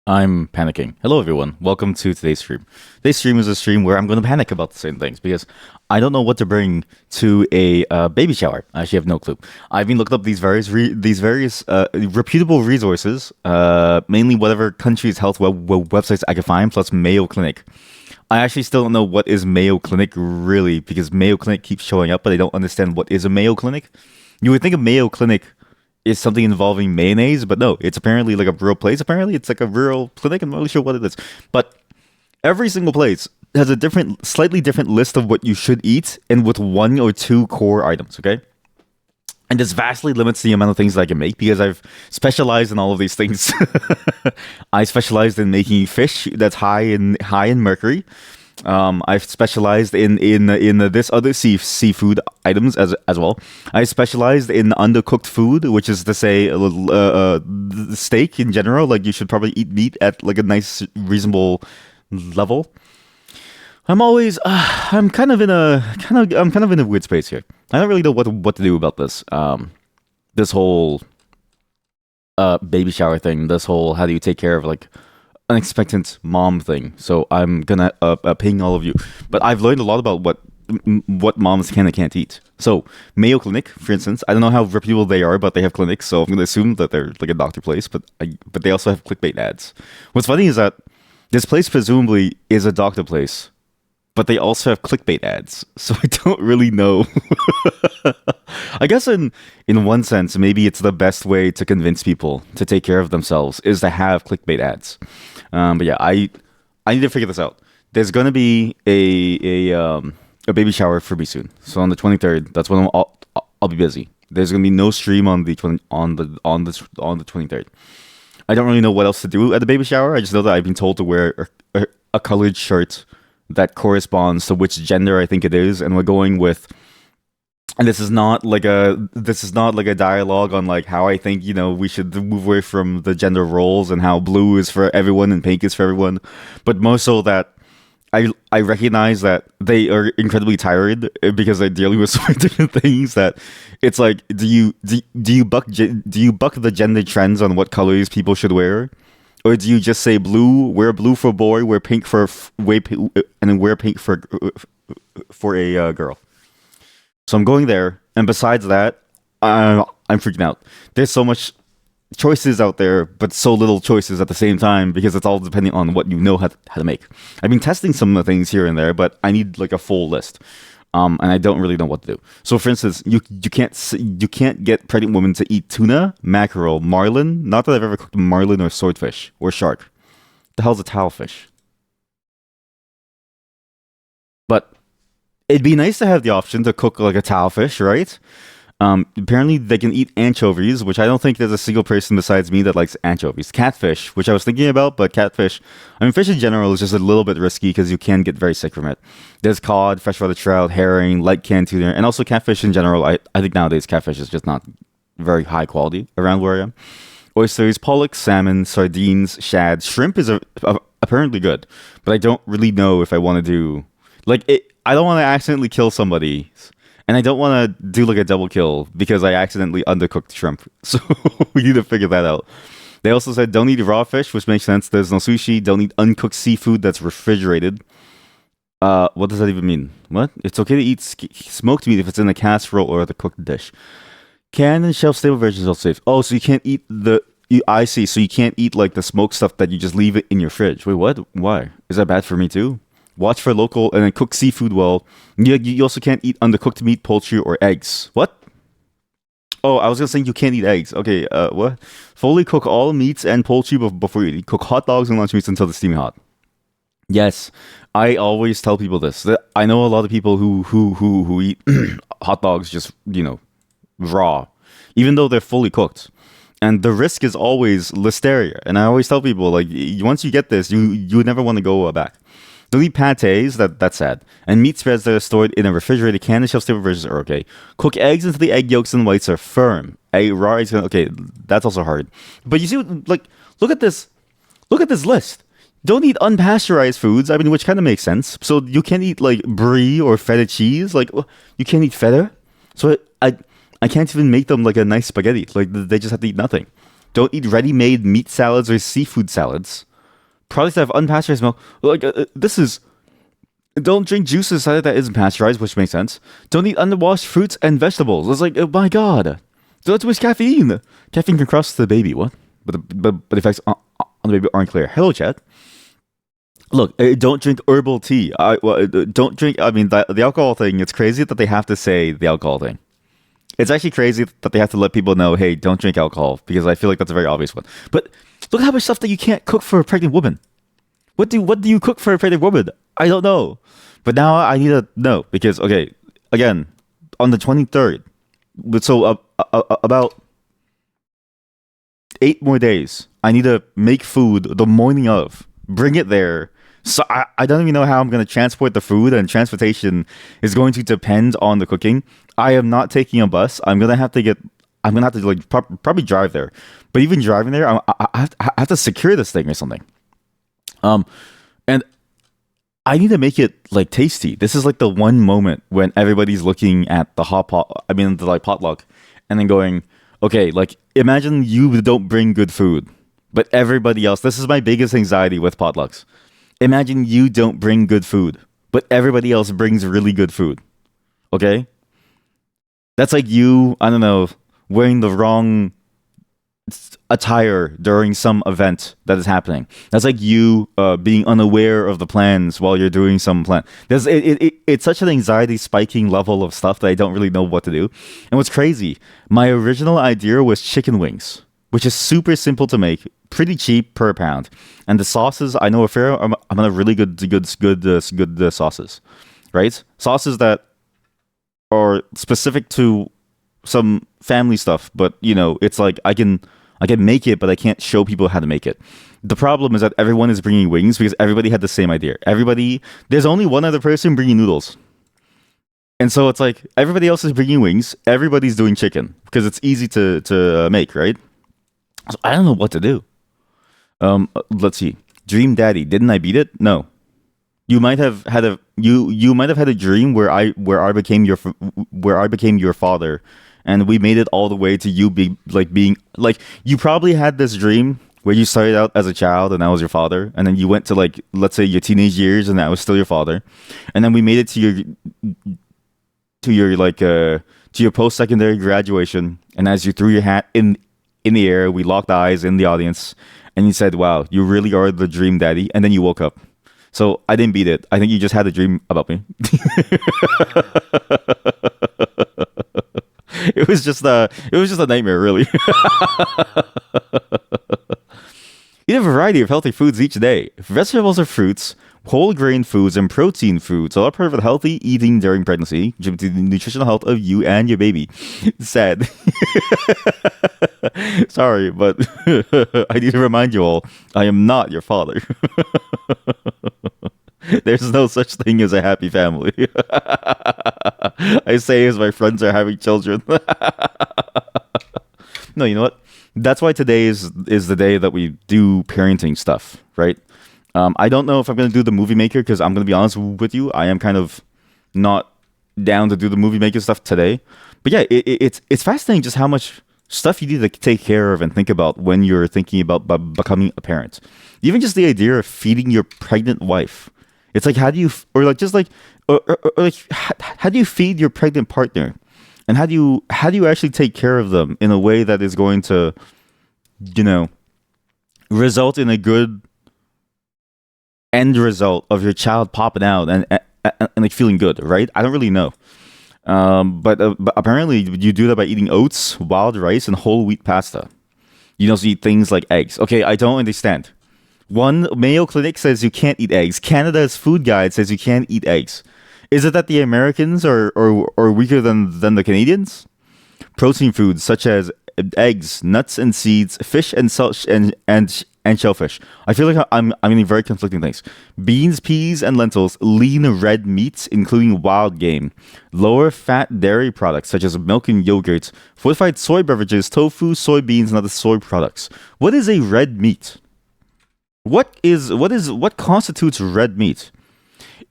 I'm panicking. Hello, everyone. Welcome to today's stream. Today's stream is a stream where I'm going to panic about the same things because I don't know what to bring to a baby shower. I actually have no clue. I've been looking up these various reputable resources, mainly whatever country's health websites I can find, plus Mayo Clinic. I actually still don't know what is Mayo Clinic really because Mayo Clinic keeps showing up, but I don't understand what is a Mayo Clinic. You would think a Mayo Clinic is something involving mayonnaise, but no, it's apparently like a real place. Apparently, it's like a real clinic. I'm not really sure what it is, but every single place has a different, slightly different list of what you should eat, and with one or two core items. Okay, and this vastly limits the amount of things that I can make because I've specialized in all of these things. I specialized in making fish that's high in mercury. I've specialized in this other seafood items as well. I specialized in undercooked food, which is to say, steak in general. Like you should probably eat meat at like a nice, reasonable level. I'm kind of in a weird space here. I don't really know what to do about this. This whole baby shower thing. This whole how do you take care of like an expectant mom thing. So I'm gonna ping all of you. But I've learned a lot about what moms can and can't eat. So Mayo Clinic, for instance, I don't know how reputable they are, but they have clinics. So I'm gonna assume that they're like a doctor place. But they also have clickbait ads. What's funny is that this place presumably is a doctor place, but they also have clickbait ads. So I don't really know. I guess in one sense, maybe it's the best way to convince people to take care of themselves is to have clickbait ads. But yeah, I need to figure this out. There's gonna be a baby shower for me soon. So on the 23rd, that's when I'll be busy. There's gonna be no stream on the 20, on the 23rd. I don't really know what else to do at the baby shower. I just know that I've been told to wear a colored shirt that corresponds to which gender I think it is, and we're going with. And this is not like a dialogue on like how I think we should move away from the gender roles and how blue is for everyone and pink is for everyone, but more so that I recognize that they are incredibly tired because they're dealing with so many different things that it's like do you buck the gender trends on what colors people should wear, or do you just say blue, wear blue for a boy, wear pink for and then wear pink for a girl. So I'm going there, and besides that, I'm freaking out. There's so much choices out there, but so little choices at the same time because it's all depending on what you know how to make. I've been testing some of the things here and there, but I need like a full list, and I don't really know what to do. So, for instance, you can't get pregnant women to eat tuna, mackerel, marlin. Not that I've ever cooked marlin or swordfish or shark. The hell's a tilefish? But it'd be nice to have the option to cook like a tilefish, right? Apparently, they can eat anchovies, which I don't think there's a single person besides me that likes anchovies. Catfish, which I was thinking about, but catfish, I mean, fish in general is just a little bit risky because you can get very sick from it. There's cod, freshwater trout, herring, light canned tuna, and also catfish in general. I think nowadays catfish is just not very high quality around where I am. Oysters, pollock, salmon, sardines, shad, shrimp is apparently good, but I don't really know if I want to do like it. I don't want to accidentally kill somebody, and I don't want to do like a double kill because I accidentally undercooked shrimp. So we need to figure that out. They also said don't eat raw fish, which makes sense. There's no sushi. Don't eat uncooked seafood that's refrigerated. What does that even mean? What? It's okay to eat smoked meat if it's in a casserole or the cooked dish. Canned and shelf stable versions are safe. Oh, so you can't eat I see. So you can't eat like the smoked stuff that you just leave it in your fridge. Wait, what? Why? Is that bad for me too? Watch for local and then cook seafood well. You also can't eat undercooked meat, poultry, or eggs. What? Oh, I was gonna say you can't eat eggs. Okay, what? Fully cook all meats and poultry before you eat. Cook hot dogs and lunch meats until they're steaming hot. Yes, I always tell people this. That I know a lot of people who eat hot dogs just raw, even though they're fully cooked. And the risk is always listeria. And I always tell people like once you get this, you would never want to go back. Don't eat pates, that's sad. And meat spreads that are stored in a refrigerated can and shelf stable versions are okay. Cook eggs until the egg yolks and whites are firm. Raw eggs, okay, that's also hard. But you see, like, look at this list. Don't eat unpasteurized foods. I mean, which kind of makes sense. So you can't eat like brie or feta cheese. Like, you can't eat feta. So I can't even make them like a nice spaghetti. Like they just have to eat nothing. Don't eat ready-made meat salads or seafood salads. products that have unpasteurized milk. Like this is don't drink juices that isn't pasteurized, which makes sense. Don't eat underwashed fruits and vegetables. It's like, oh my god. Don't waste caffeine. Caffeine can cross the baby. What? But the effects on the baby aren't clear. Hello, chat. Look, don't drink herbal tea. Don't drink. I mean, the alcohol thing. It's crazy that they have to say the alcohol thing. It's actually crazy that they have to let people know, hey, don't drink alcohol, because I feel like that's a very obvious one. But look how much stuff that you can't cook for a pregnant woman. What do you cook for a pregnant woman? I don't know. But now I need to know, because okay, again, on the 23rd, so about 8 more days, I need to make food the morning of, bring it there. So I don't even know how I'm going to transport the food, and transportation is going to depend on the cooking. I am not taking a bus. I'm gonna have to like probably drive there. But even driving there, I have to secure this thing or something. And I need to make it like tasty. This is like the one moment when everybody's looking at the hot pot. I mean, the like potluck, and then going, okay, like imagine you don't bring good food, but everybody else. This is my biggest anxiety with potlucks. Imagine you don't bring good food, but everybody else brings really good food. Okay? That's like you, I don't know, wearing the wrong attire during some event that is happening. That's like you being unaware of the plans while you're doing some plan. It's such an anxiety spiking level of stuff that I don't really know what to do. And what's crazy, my original idea was chicken wings, which is super simple to make, pretty cheap per pound. And the sauces, I know a fair amount of really good sauces, right? Sauces that are specific to some family stuff, but you know, it's like I can make it, but I can't show people how to make it. The problem is that everyone is bringing wings because everybody had the same idea. There's only one other person bringing noodles, and so it's like everybody else is bringing wings. Everybody's doing chicken because it's easy to make, right? So I don't know what to do. Let's see. Dream Daddy, didn't I beat it? No. You might have had a dream where I became your father, and we made it all the way to you being you probably had this dream where you started out as a child and I was your father, and then you went to like, let's say, your teenage years and I was still your father, and then we made it to your post-secondary graduation, and as you threw your hat in the air, we locked eyes in the audience, and you said, wow, you really are the dream daddy, and then you woke up. So I didn't beat it. I think you just had a dream about me. It was just a nightmare, really. Eat a variety of healthy foods each day. Vegetables or fruits, whole grain foods, and protein foods are all part of healthy eating during pregnancy, contribute to the nutritional health of you and your baby. Sad. Sorry, but I need to remind you all, I am not your father. There's no such thing as a happy family. I say as my friends are having children. No, you know what? That's why today is the day that we do parenting stuff, right? I don't know if I'm going to do the movie maker, because I'm going to be honest with you, I am kind of not down to do the movie maker stuff today. But yeah, it's fascinating just how much stuff you need to take care of and think about when you're thinking about becoming a parent. Even just the idea of feeding your pregnant wife. It's like, how do you, or like just like, or like, how do you feed your pregnant partner? And how do you actually take care of them in a way that is going to, you know, result in a good end result of your child popping out and like feeling good, right? I don't really know. But apparently you do that by eating oats, wild rice, and whole wheat pasta. You also eat things like eggs. Okay, I don't understand. One Mayo Clinic says you can't eat eggs. Canada's food guide says you can't eat eggs. Is it that the Americans are weaker than the Canadians? Protein foods such as eggs, nuts and seeds, fish and salt and shellfish. I feel like I'm eating very conflicting things. Beans, peas, and lentils, lean red meats, including wild game, lower fat dairy products such as milk and yogurt, fortified soy beverages, tofu, soybeans, and other soy products. What is a red meat? What constitutes red meat?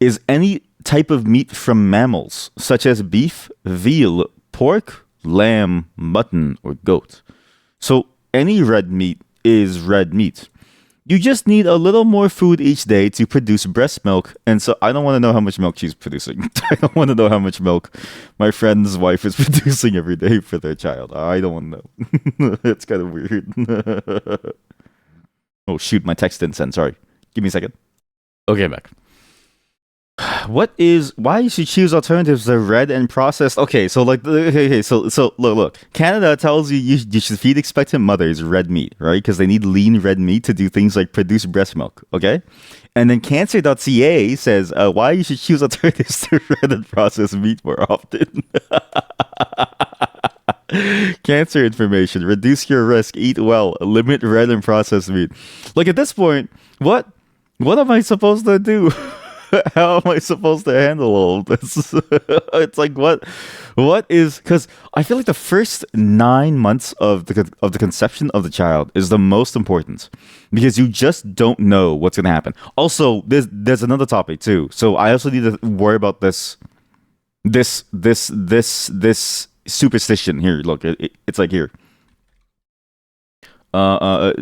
Is any type of meat from mammals such as beef, veal, pork, lamb, mutton, or goat. So any red meat is red meat. You just need a little more food each day to produce breast milk. And so I don't want to know how much milk she's producing. I don't want to know how much milk my friend's wife is producing every day for their child. I don't want to know. It's kind of weird. Oh, shoot. My text didn't send. Sorry. Give me a second. Okay, I'm back. Why you should choose alternatives that are red and processed? Okay, so like, so look. Canada tells you should feed expectant mothers red meat, right? Because they need lean red meat to do things like produce breast milk. Okay, and then Cancer.ca says why you should choose alternatives to red and processed meat more often. Cancer information: reduce your risk, eat well, limit red and processed meat. Like at this point, what am I supposed to do? How am I supposed to handle all of this? It's like what is, because I feel like the first 9 months of the conception of the child is the most important because you just don't know what's gonna happen. Also, there's another topic too. So I also need to worry about this superstition here. Look, it's like here. Here.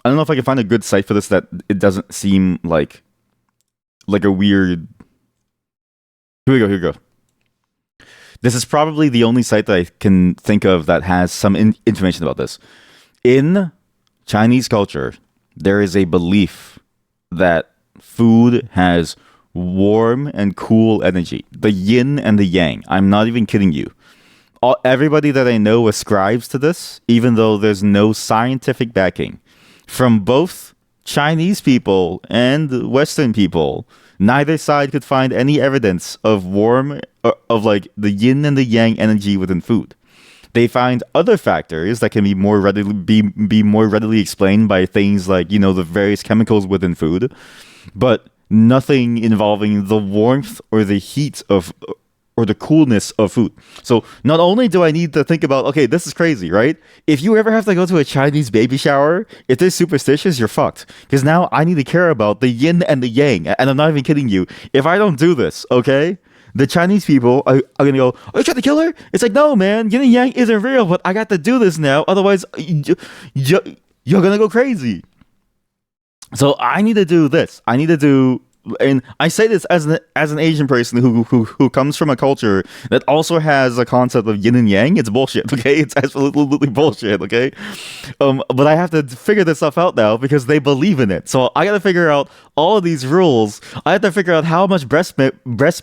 I don't know if I can find a good site for this that it doesn't seem like a weird. Here we go. This is probably the only site that I can think of that has some information about this. In Chinese culture, there is a belief that food has warm and cool energy, the yin and the yang. I'm not even kidding you. Everybody that I know ascribes to this, even though there's no scientific backing. From both Chinese people and Western people, neither side could find any evidence of like the yin and the yang energy within food. They find other factors that can be more readily explained by things like, the various chemicals within food, but nothing involving the warmth or the heat or the coolness of food. So not only do I need to think about, okay, this is crazy, right? If you ever have to go to a Chinese baby shower, if they're superstitious, you're fucked. Because now I need to care about the yin and the yang. And I'm not even kidding you. If I don't do this, okay, the Chinese people are going to go, are you trying to kill her? It's like, no, man, yin and yang isn't real, but I got to do this now. Otherwise, you're going to go crazy. So I need to do this. And I say this as an Asian person who comes from a culture that also has a concept of yin and yang. It's bullshit, okay? It's absolutely bullshit, okay? But I have to figure this stuff out now because they believe in it. So I got to figure out all of these rules. I have to figure out how much breast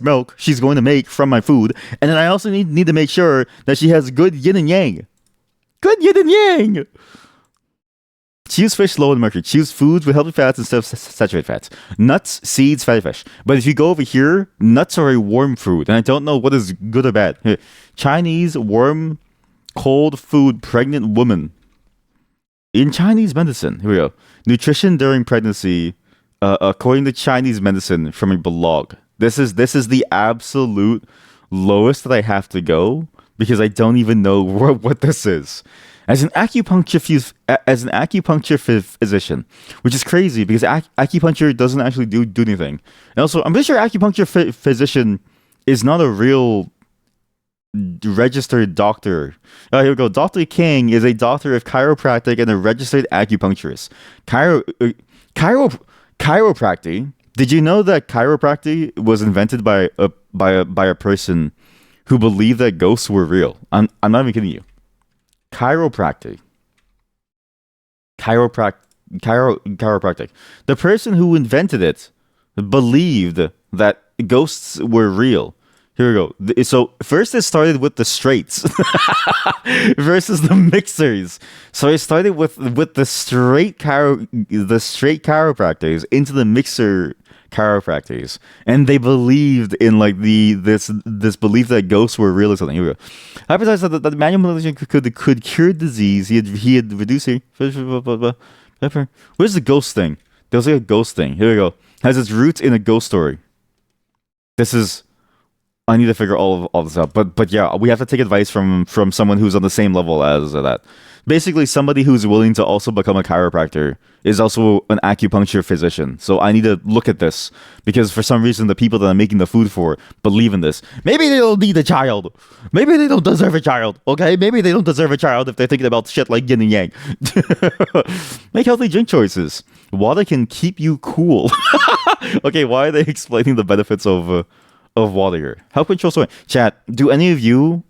milk she's going to make from my food, and then I also need to make sure that she has good yin and yang. Good yin and yang. Choose fish low in mercury. Choose foods with healthy fats instead of saturated fats. Nuts, seeds, fatty fish. But if you go over here, nuts are a warm food, and I don't know what is good or bad. Here, Chinese warm, cold food, pregnant woman. In Chinese medicine, here we go. Nutrition during pregnancy, according to Chinese medicine from a blog. This is the absolute lowest that I have to go because I don't even know what this is. As an acupuncture physician, which is crazy because acupuncture doesn't actually do anything. And also, I'm pretty sure acupuncture physician is not a real registered doctor. Here we go. Dr. King is a doctor of chiropractic and a registered acupuncturist. Chiropractic. Did you know that chiropractic was invented by a person who believed that ghosts were real? I'm not even kidding you. Chiropractic. The person who invented it believed that ghosts were real. Here we go. So first it started with the straights versus the mixers. So it started with the straight chiropractors into the mixer chiropractors, and they believed in like this belief that ghosts were real or something. Here we go. Hypothesized that the manual manipulation could cure disease. He had reduced it. Where's the ghost thing? There was like a ghost thing. Here we go. Has its roots in a ghost story. I need to figure all this out. But yeah, we have to take advice from someone who's on the same level as that. Basically, somebody who's willing to also become a chiropractor is also an acupuncture physician. So I need to look at this because for some reason, the people that I'm making the food for believe in this. Maybe they don't need a child. Maybe they don't deserve a child. Okay, maybe they don't deserve a child if they're thinking about shit like yin and yang. Make healthy drink choices. Water can keep you cool. Okay, why are they explaining the benefits of water here? Help control sweat. Chat. Do any of you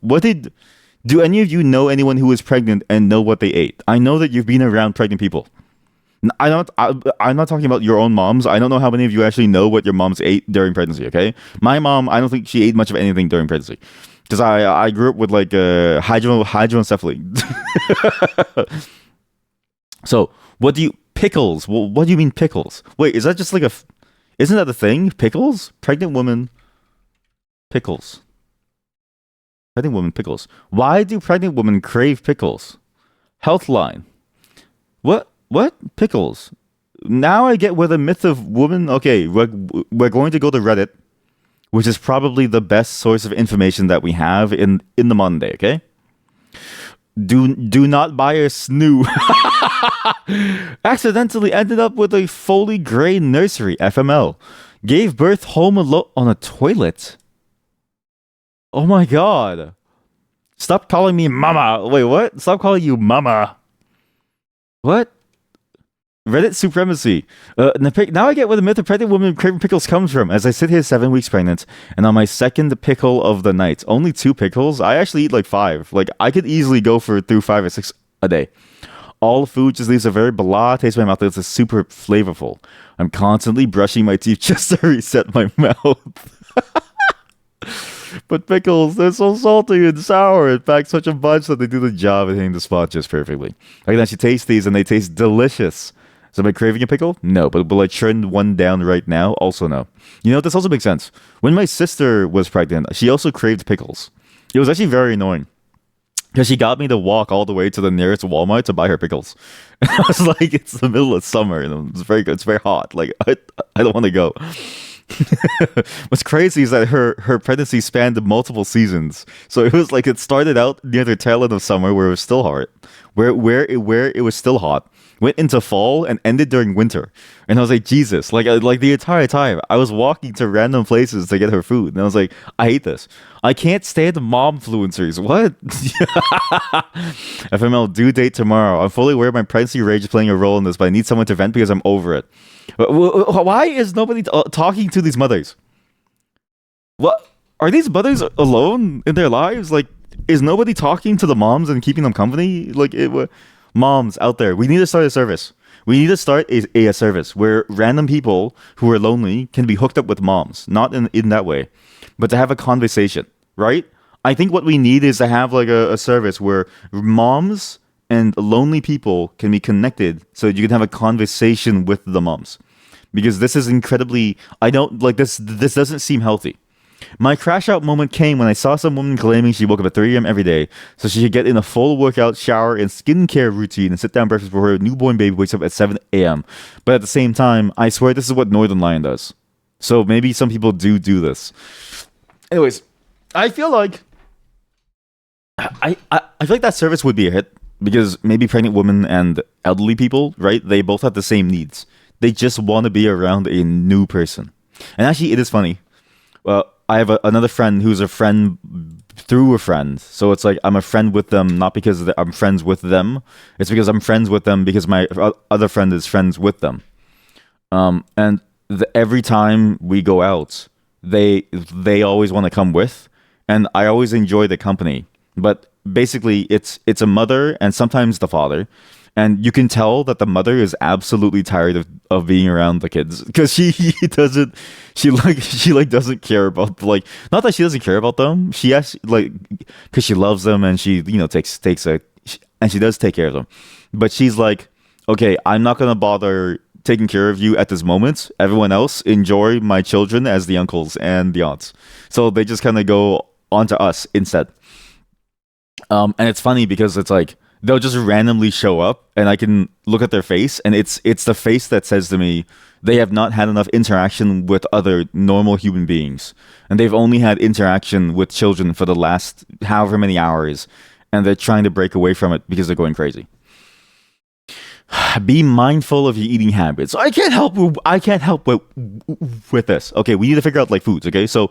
know anyone who is pregnant and know what they ate? I know that you've been around pregnant people. I'm not talking about your own moms. I don't know how many of you actually know what your moms ate during pregnancy. Okay, my mom, I don't think she ate much of anything during pregnancy because I grew up with like hydrocephaly. So what do you pickles? What do you mean pickles? Wait, is that just like isn't that the thing? Pickles? Pregnant woman pickles. Pregnant woman pickles. Why do pregnant women crave pickles? Healthline. What? What? Pickles. Now I get where the myth of woman. Okay, we're going to go to Reddit, which is probably the best source of information that we have in the modern day. Okay. Do not buy a snoo. Accidentally ended up with a Foley Gray nursery. FML. Gave birth home alone on a toilet. Oh my god. Stop calling me mama. Wait, what? Stop calling you mama. What? Reddit supremacy. Now I get where the myth of pregnant women craving pickles comes from. As I sit here 7 weeks pregnant, and on my second pickle of the night, only 2 pickles. I actually eat like 5. Like I could easily go through 5 or 6 a day. All food just leaves a very blah taste in my mouth. It's super flavorful. I'm constantly brushing my teeth just to reset my mouth. But pickles, they're so salty and sour. In fact, such a bunch that they do the job of hitting the spot just perfectly. I can actually taste these, and they taste delicious. So am I craving a pickle? No. But will I churn one down right now? Also no. You know, this also makes sense. When my sister was pregnant, she also craved pickles. It was actually very annoying. Because she got me to walk all the way to the nearest Walmart to buy her pickles. And I was like, it's the middle of summer, and it's very good. It's very hot. Like, I don't want to go. What's crazy is that her pregnancy spanned multiple seasons. So it was like it started out near the tail end of summer where it was still hot, where it was still hot, went into fall and ended during winter. And I was like, Jesus, like the entire time I was walking to random places to get her food, and I was like, I hate this. I can't stand mom influencers. What? FML due date tomorrow. I'm fully aware my pregnancy rage is playing a role in this, but I need someone to vent because I'm over it. Why is nobody talking to these mothers? What are these mothers alone in their lives? Like, is nobody talking to the moms and keeping them company? Like, moms out there, we need to start a service. We need to start a service where random people who are lonely can be hooked up with moms, not in that way, but to have a conversation, right? I think what we need is to have like a service where moms and lonely people can be connected so you can have a conversation with the moms. Because this is incredibly, I don't like this doesn't seem healthy. My crash out moment came when I saw some woman claiming she woke up at 3 a.m. every day so she could get in a full workout, shower, and skincare routine and sit down breakfast before her newborn baby wakes up at 7 a.m. But at the same time, I swear this is what Northern Lion does. So maybe some people do this. Anyways, I feel like I feel like that service would be a hit because maybe pregnant women and elderly people, right? They both have the same needs. They just want to be around a new person. And actually, it is funny. I have another friend who's a friend through a friend. So it's like I'm a friend with them, not because I'm friends with them. It's because I'm friends with them because my other friend is friends with them. And every time we go out, they always want to come with, and I always enjoy the company. But basically, it's a mother and sometimes the father. And you can tell that the mother is absolutely tired of being around the kids because she doesn't care about, like, not that she doesn't care about them. She actually, like, because she loves them and she and she does take care of them. But she's like, okay, I'm not gonna bother taking care of you at this moment. Everyone else enjoy my children as the uncles and the aunts. So they just kind of go on to us instead. And it's funny because it's like, they'll just randomly show up and I can look at their face and it's the face that says to me they have not had enough interaction with other normal human beings and they've only had interaction with children for the last however many hours, and they're trying to break away from it because they're going crazy. Be mindful of your eating habits. I can't help. With this. Okay, we need to figure out like foods. Okay, so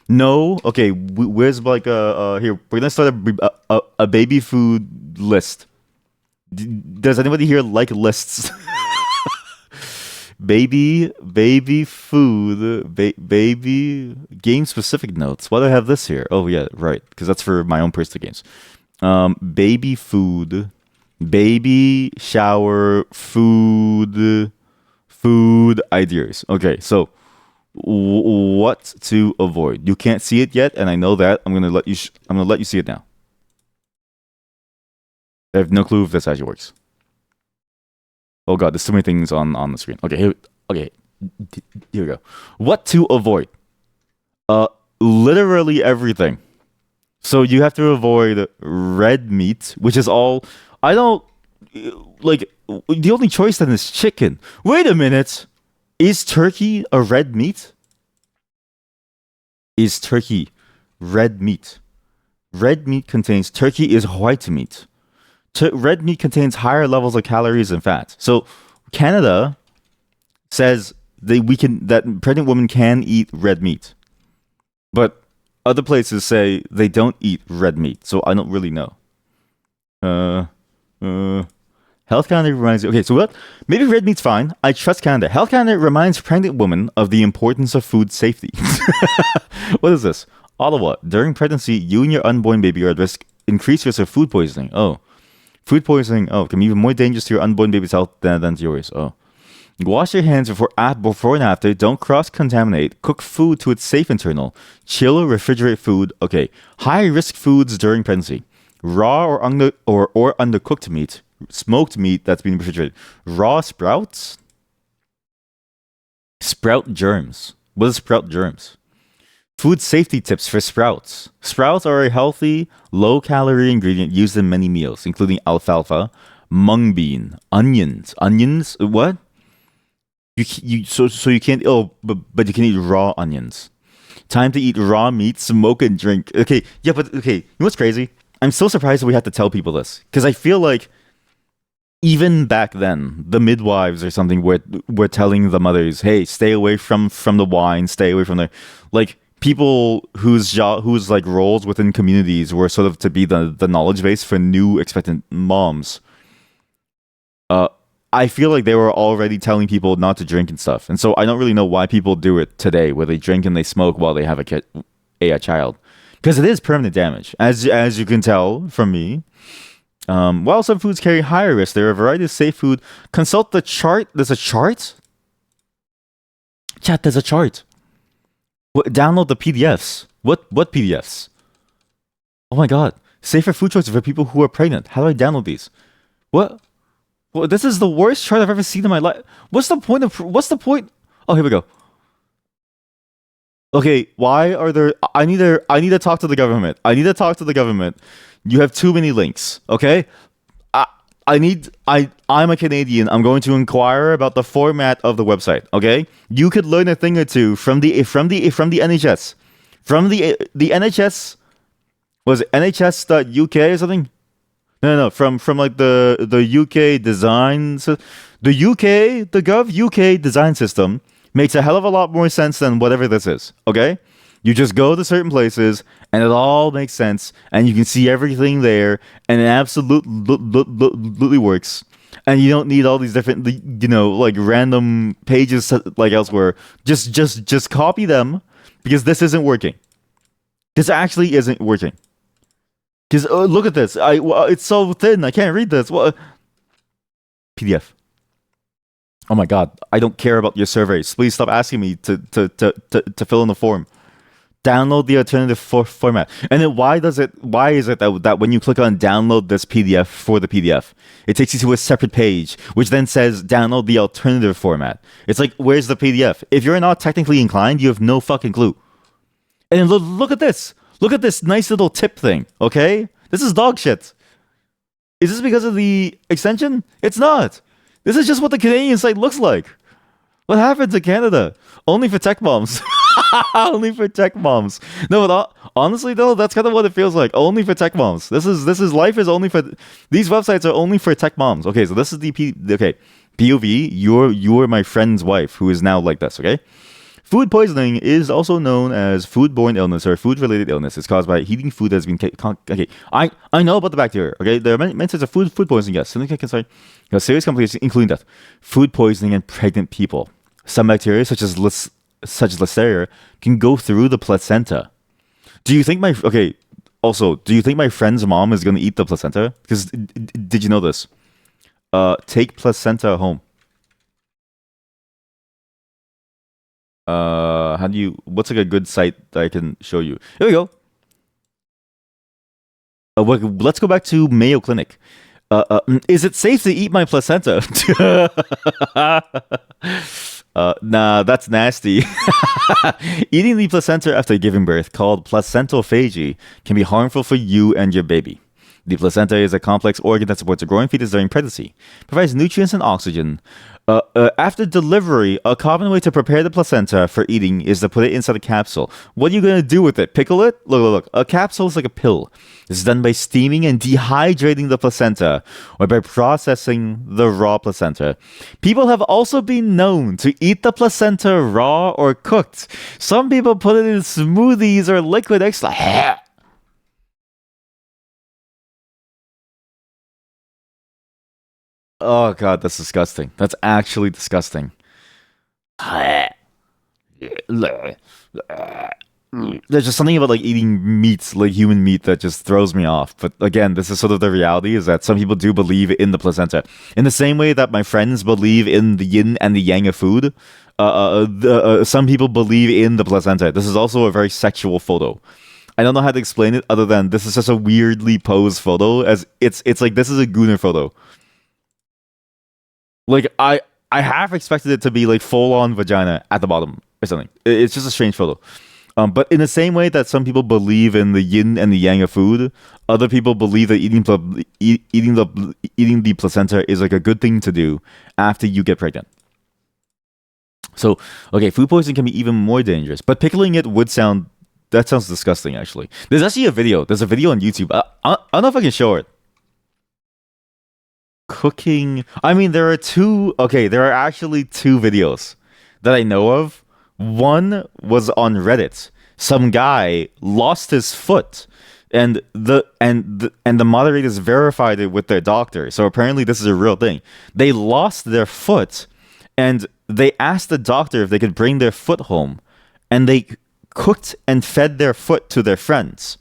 no. Okay, where's like here? We're gonna start a baby food list. Does anybody here like lists? baby food, baby game specific notes. Why do I have this here? Oh yeah, right, because that's for my own personal games. Baby food, baby shower food, food ideas. Okay, so what to avoid? You can't see it yet, and I know that. I'm gonna let you. I'm gonna let you see it now. I have no clue if this actually works. Oh god, there's so many things on the screen. Okay, here we go. What to avoid? Literally everything. So you have to avoid red meat, which is all. I don't like. The only choice then is chicken. Wait a minute. Is turkey a red meat? Is turkey red meat? Red meat contains turkey is white meat. Red meat contains higher levels of calories and fat. So Canada says that pregnant women can eat red meat, but other places say they don't eat red meat. So I don't really know. Health Canada reminds you. Okay, so what? Maybe red meat's fine. I trust Canada. Health Canada reminds pregnant women of the importance of food safety. What is this? Ottawa. During pregnancy, you and your unborn baby are at risk. Increased risk of food poisoning. Oh. Food poisoning, can be even more dangerous to your unborn baby's health than to yours. Oh. Wash your hands before and after. Don't cross-contaminate. Cook food to its safe internal. Chill or refrigerate food. Okay. High-risk foods during pregnancy. Raw or undercooked meat. Smoked meat that's been refrigerated. Raw sprouts. Sprout germs. What is sprout germs? Food safety tips for sprouts. Sprouts are a healthy, low-calorie ingredient used in many meals, including alfalfa, mung bean, onions. Onions? What? So you can't. Oh, but you can eat raw onions. Time to eat raw meat, smoke and drink. Okay, yeah, but okay. You know what's crazy? I'm so surprised that we have to tell people this because I feel like even back then, the midwives or something were telling the mothers, "Hey, stay away from the wine, stay away from the like." People whose like roles within communities were sort of to be the knowledge base for new expectant moms. I feel like they were already telling people not to drink and stuff, and so I don't really know why people do it today, where they drink and they smoke while they have a child, because it is permanent damage, as you can tell from me. While some foods carry higher risk, there are a variety of safe food. Consult the chart. There's a chart. Chat. There's a chart. Download the PDFs. What PDFs? Oh my god. Safer food choices for people who are pregnant. How do I download these? What? Well, this is the worst chart I've ever seen in my life. What's the point? Oh, here we go. Okay, why are there I need to talk to the government. You have too many links, okay? I'm a Canadian. I'm going to inquire about the format of the website. Okay, you could learn a thing or two from the NHS, from the NHS. Was it NHS.UK or something? No, from like the UK design, the Gov UK design system makes a hell of a lot more sense than whatever this is. Okay. You just go to certain places and it all makes sense and you can see everything there and it absolutely works. And you don't need all these different, like random pages like elsewhere. Just copy them because this isn't working. This actually isn't working. Because look at this. It's so thin. I can't read this. What? PDF. Oh my god. I don't care about your surveys. Please stop asking me to fill in the form. Download the alternative format. And then why is it that when you click on download this PDF for the PDF, it takes you to a separate page, which then says download the alternative format? It's like, where's the PDF? If you're not technically inclined, you have no fucking clue. And then look at this. Look at this nice little tip thing, okay? This is dog shit. Is this because of the extension? It's not. This is just what the Canadian site looks like. What happened to Canada? Only for tech bombs. Only for tech moms. No, but honestly though, that's kind of what it feels like. Only for tech moms. This is life is only for these websites are only for tech moms. Okay, so this is okay. POV, you're my friend's wife who is now like this, okay? Food poisoning is also known as foodborne illness or food-related illness. It's caused by eating food that has been okay. I know about the bacteria. Okay, there are many types of food poisoning. Yes, significant concern. Serious complications, including death. Food poisoning in pregnant people. Some bacteria, such as Listeria, can go through the placenta. Do you think my okay? Also, do you think my friend's mom is gonna eat the placenta? Because did you know this? Take placenta home. How do you? What's like a good site that I can show you? Here we go. Let's go back to Mayo Clinic. Is it safe to eat my placenta? Nah, that's nasty. Eating the placenta after giving birth, called placentophagy, can be harmful for you and your baby. The placenta is a complex organ that supports a growing fetus during pregnancy, provides nutrients and oxygen. After delivery, a common way to prepare the placenta for eating is to put it inside a capsule. What are you going to do with it? Pickle it? Look. A capsule is like a pill. This is done by steaming and dehydrating the placenta or by processing the raw placenta. People have also been known to eat the placenta raw or cooked. Some people put it in smoothies or liquid extra. Oh god, that's disgusting. That's actually disgusting. There's just something about like eating meats, like human meat, that just throws me off. But again, this is sort of the reality: is that some people do believe in the placenta, in the same way that my friends believe in the yin and the yang of food. Some people believe in the placenta. This is also a very sexual photo. I don't know how to explain it other than this is just a weirdly posed photo. As it's like this is a gooner photo. Like I half expected it to be like full on vagina at the bottom or something. It's just a strange photo. But in the same way that some people believe in the yin and the yang of food, other people believe that eating the placenta is like a good thing to do after you get pregnant. So, okay, food poisoning can be even more dangerous, but pickling it would sound that sounds disgusting. Actually, there's actually a video. There's a video on YouTube. I don't know if I can show it. Cooking. I mean, there are two. Okay, there are actually two videos that I know of. One was on Reddit. Some guy lost his foot, and the moderators verified it with their doctor. So apparently, this is a real thing. They lost their foot, and they asked the doctor if they could bring their foot home, and they cooked and fed their foot to their friends.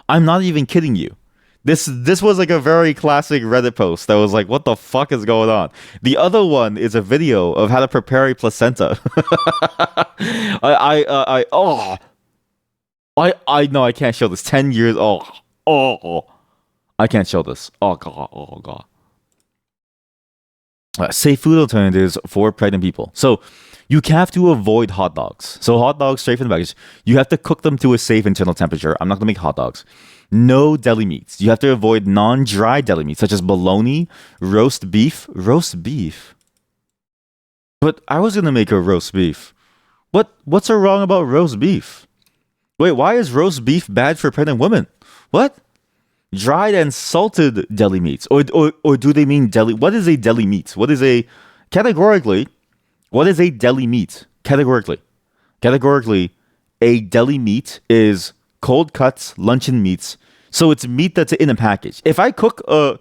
I'm not even kidding you. This was like a very classic Reddit post that was like, what the fuck is going on? The other one is a video of how to prepare a placenta. I know I can't show this. 10 years. I can't show this. Oh god. Safe food alternatives for pregnant people. So you have to avoid hot dogs. So hot dogs straight from the package. You have to cook them to a safe internal temperature. I'm not gonna make hot dogs. No deli meats. You have to avoid non-dry deli meats such as bologna, roast beef. Roast beef. But I was gonna make a roast beef. What's so wrong about roast beef? Wait, why is roast beef bad for pregnant women? What? Dried and salted deli meats, or do they mean deli? What is a deli meat? What is a categorically? What is a deli meat? Categorically, a deli meat is cold cuts, luncheon meats. So it's meat that's in a package. If I cook a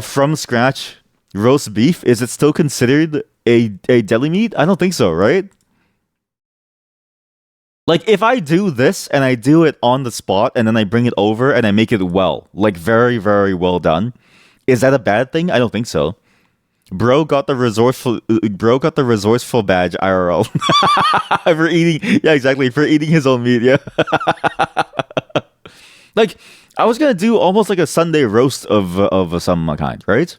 from scratch roast beef, is it still considered a deli meat? I don't think so, right? Like if I do this and I do it on the spot and then I bring it over and I make it well, like very, very well done, is that a bad thing? I don't think so. Bro got the resourceful badge IRL for eating. Yeah, exactly, for eating his own meat. Yeah. Like I was gonna do almost like a Sunday roast of some kind, right?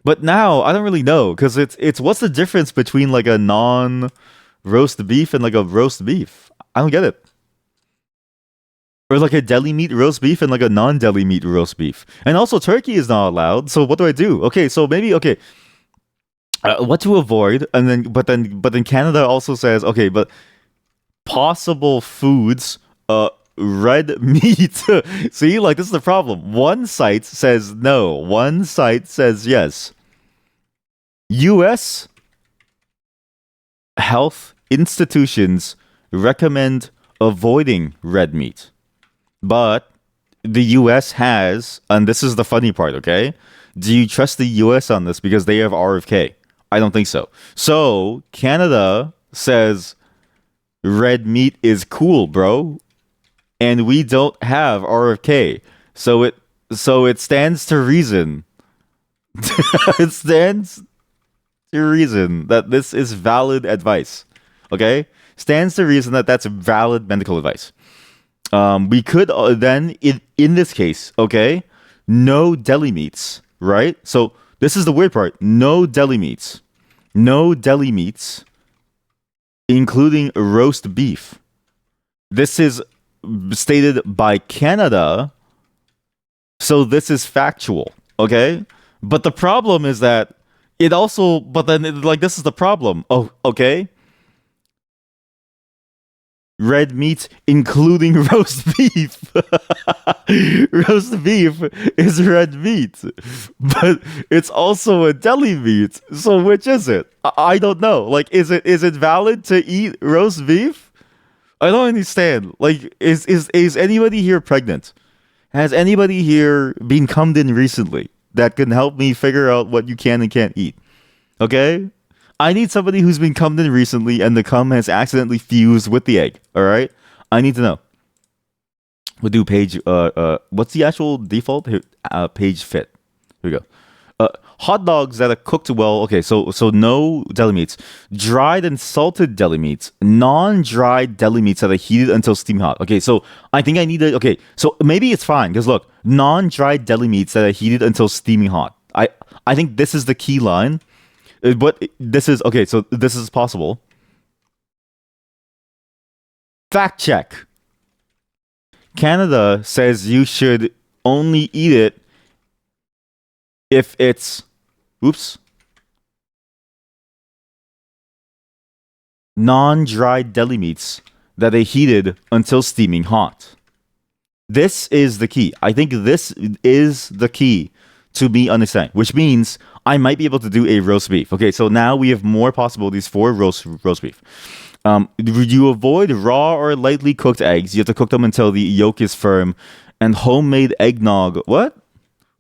But now I don't really know because it's what's the difference between like a non roast beef and like a roast beef? I don't get it. Or like a deli meat roast beef and like a non-deli meat roast beef. And also turkey is not allowed. So what do I do? Okay, so maybe okay. What to avoid? And then but then Canada also says okay, but possible foods, red meat. See, like this is the problem. One site says no, one site says yes. US health institutions recommend avoiding red meat. But the US has, and this is the funny part, okay? Do you trust the US on this because they have RFK? I don't think so. So Canada says red meat is cool, bro, and we don't have RFK. So it stands to reason. It stands to reason that this is valid advice. Okay? Stands to reason that that's valid medical advice. We could then in this case, okay, no deli meats, right? So this is the weird part. No deli meats. No deli meats, including roast beef. This is stated by Canada, so this is factual, okay? But the problem is that it also, but then like this is the problem. Oh, okay. Red meat, including roast beef. Roast beef is red meat, but it's also a deli meat. So which is it? I don't know. Like, is it valid to eat roast beef? I don't understand. Like, is anybody here pregnant? Has anybody here been cummed in recently that can help me figure out what you can and can't eat? Okay? I need somebody who's been cummed in recently and the cum has accidentally fused with the egg. All right? I need to know. We'll do page, what's the actual default? Here, page fit. Here we go. Hot dogs that are cooked well. Okay, so no deli meats. Dried and salted deli meats. Non-dried deli meats that are heated until steam hot. Okay, so I think I need to. Okay, so maybe it's fine because look, non-dried deli meats that are heated until steaming hot. I think this is the key line. But this is okay. So this is possible. Fact check. Canada says you should only eat it if it's, oops, non-dried deli meats that are heated until steaming hot. This is the key. I think this is the key to me understanding, which means I might be able to do a roast beef. Okay, so now we have more possibilities for roast beef. You avoid raw or lightly cooked eggs. You have to cook them until the yolk is firm. And homemade eggnog. What?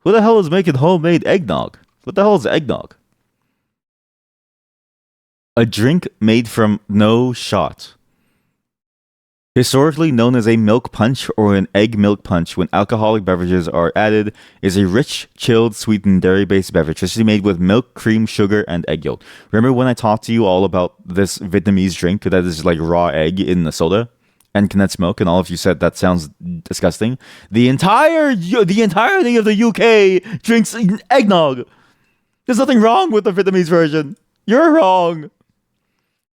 Who the hell is making homemade eggnog? What the hell is eggnog? A drink made from no shot. Historically known as a milk punch or an egg milk punch when alcoholic beverages are added, is a rich, chilled, sweetened, dairy-based beverage usually made with milk, cream, sugar, and egg yolk. Remember when I talked to you all about this Vietnamese drink that is like raw egg in the soda and condensed milk, and all of you said that sounds disgusting? The entirety of the UK drinks eggnog. There's nothing wrong with the Vietnamese version. You're wrong.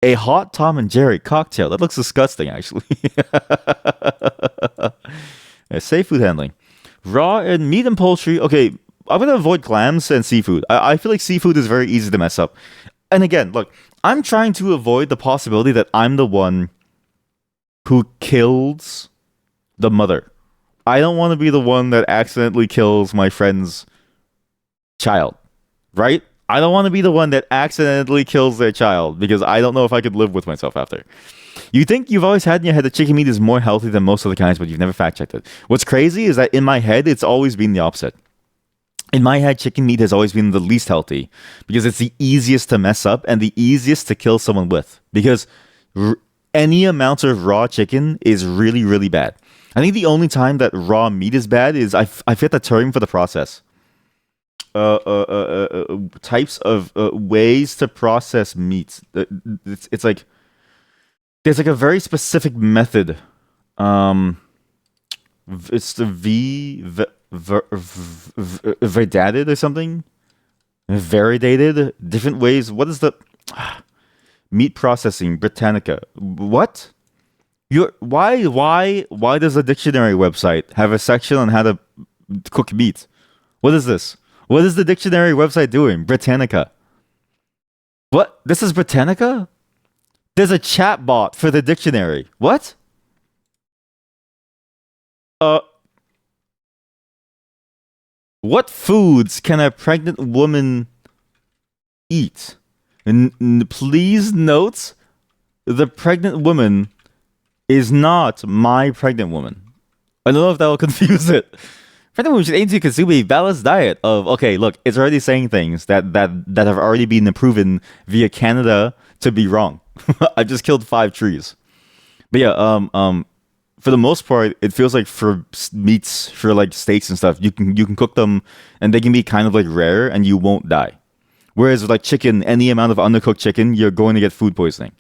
A hot Tom and Jerry cocktail. That looks disgusting, actually. Safe food handling. Raw and meat and poultry. Okay, I'm going to avoid clams and seafood. I feel like seafood is very easy to mess up. And again, look, I'm trying to avoid the possibility that I'm the one who kills the mother. I don't want to be the one that accidentally kills my friend's child, right? I don't want to be the one that accidentally kills their child because I don't know if I could live with myself after. You think you've always had in your head that chicken meat is more healthy than most other kinds, but you've never fact checked it. What's crazy is that in my head, it's always been the opposite. In my head, chicken meat has always been the least healthy because it's the easiest to mess up and the easiest to kill someone with. Because any amount of raw chicken is really, really bad. I think the only time that raw meat is bad is I forget the term for the process. Types of ways to process meats. It's like there's like a very specific method. It's the veridated or something. Varidated, different ways. What is the meat processing? Britannica. What? Why does the dictionary website have a section on how to cook meat? What is this? What is the dictionary website doing? Britannica. What? This is Britannica? There's a chat bot for the dictionary. What? Uh, what foods can a pregnant woman eat? Please note, the pregnant woman is not my pregnant woman. I don't know if that will confuse it. Pregnant women should aim to consume a balanced diet of. Okay, look, it's already saying things that have already been proven via Canada to be wrong. I just killed 5 trees. But yeah, for the most part, it feels like for meats, for like steaks and stuff, you can cook them, and they can be kind of like rare, and you won't die. Whereas with like chicken, any amount of undercooked chicken, you're going to get food poisoning.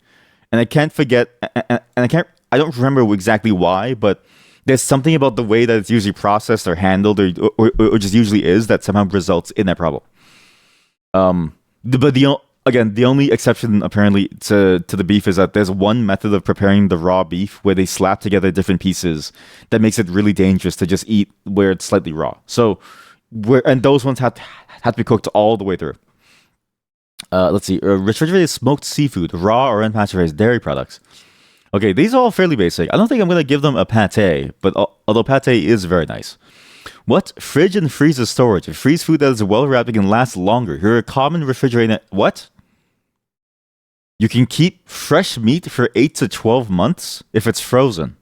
And I can't forget, and I don't remember exactly why, but there's something about the way that it's usually processed or handled, or just usually is, that somehow results in that problem. But again, the only exception apparently to the beef is that there's one method of preparing the raw beef where they slap together different pieces that makes it really dangerous to just eat where it's slightly raw. So, and those ones have to be cooked all the way through. Let's see. Refrigerated smoked seafood, raw or unpasteurized dairy products. Okay, these are all fairly basic. I don't think I'm going to give them a pate, but although pate is very nice. What? Fridge and freezer storage. Freeze food that is well wrapped and can last longer. Here are common refrigerated. What? You can keep fresh meat for 8 to 12 months if it's frozen.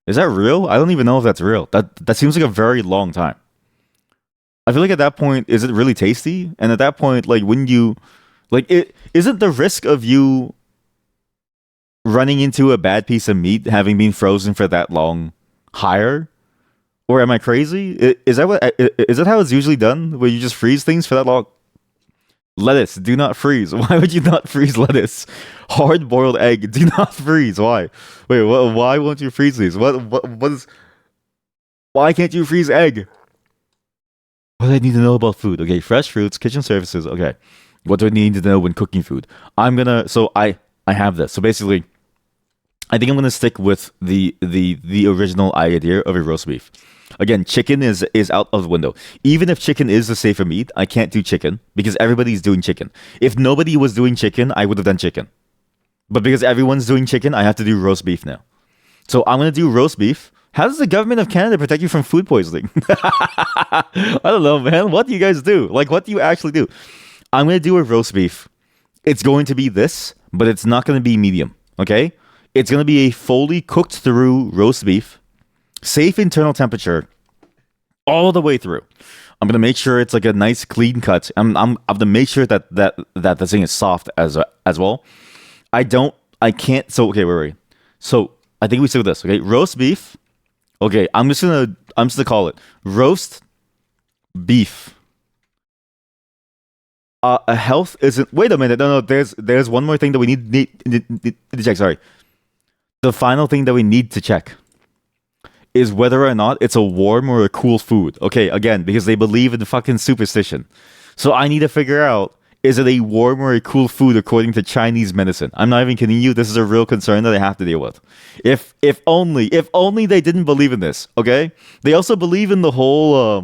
Is that real? I don't even know if that's real. That seems like a very long time. I feel like at that point, is it really tasty? And at that point, like, when you, like, isn't the risk of you running into a bad piece of meat having been frozen for that long higher? Or am I crazy? Is that how it's usually done? Where you just freeze things for that long? Lettuce, do not freeze. Why would you not freeze lettuce? Hard boiled egg, do not freeze. Why? Wait, why won't you freeze these? What is? Why can't you freeze egg? What do I need to know about food? Okay, fresh fruits, kitchen services. Okay, what do I need to know when cooking food? I have this. So basically, I think I'm gonna stick with the original idea of a roast beef. Again, chicken is out of the window. Even if chicken is the safer meat, I can't do chicken because everybody's doing chicken. If nobody was doing chicken, I would have done chicken. But because everyone's doing chicken, I have to do roast beef now. So I'm gonna do roast beef. How does the government of Canada protect you from food poisoning? I don't know, man. What do you guys do? Like, what do you actually do? I'm gonna do a roast beef. It's going to be this, but it's not gonna be medium. Okay? It's gonna be a fully cooked through roast beef, safe internal temperature, all the way through. I'm gonna make sure it's like a nice clean cut. I'm gonna make sure that the thing is soft as well. I can't. So okay, wait. So I think we stick with this. Okay, roast beef. Okay, I'm just gonna call it roast beef. A health isn't. Wait a minute. No. There's one more thing that we need to check. Sorry. The final thing that we need to check is whether or not it's a warm or a cool food. Okay, again, because they believe in fucking superstition. So I need to figure out, is it a warm or a cool food according to Chinese medicine? I'm not even kidding you. This is a real concern that I have to deal with. If only they didn't believe in this, okay? They also believe in the whole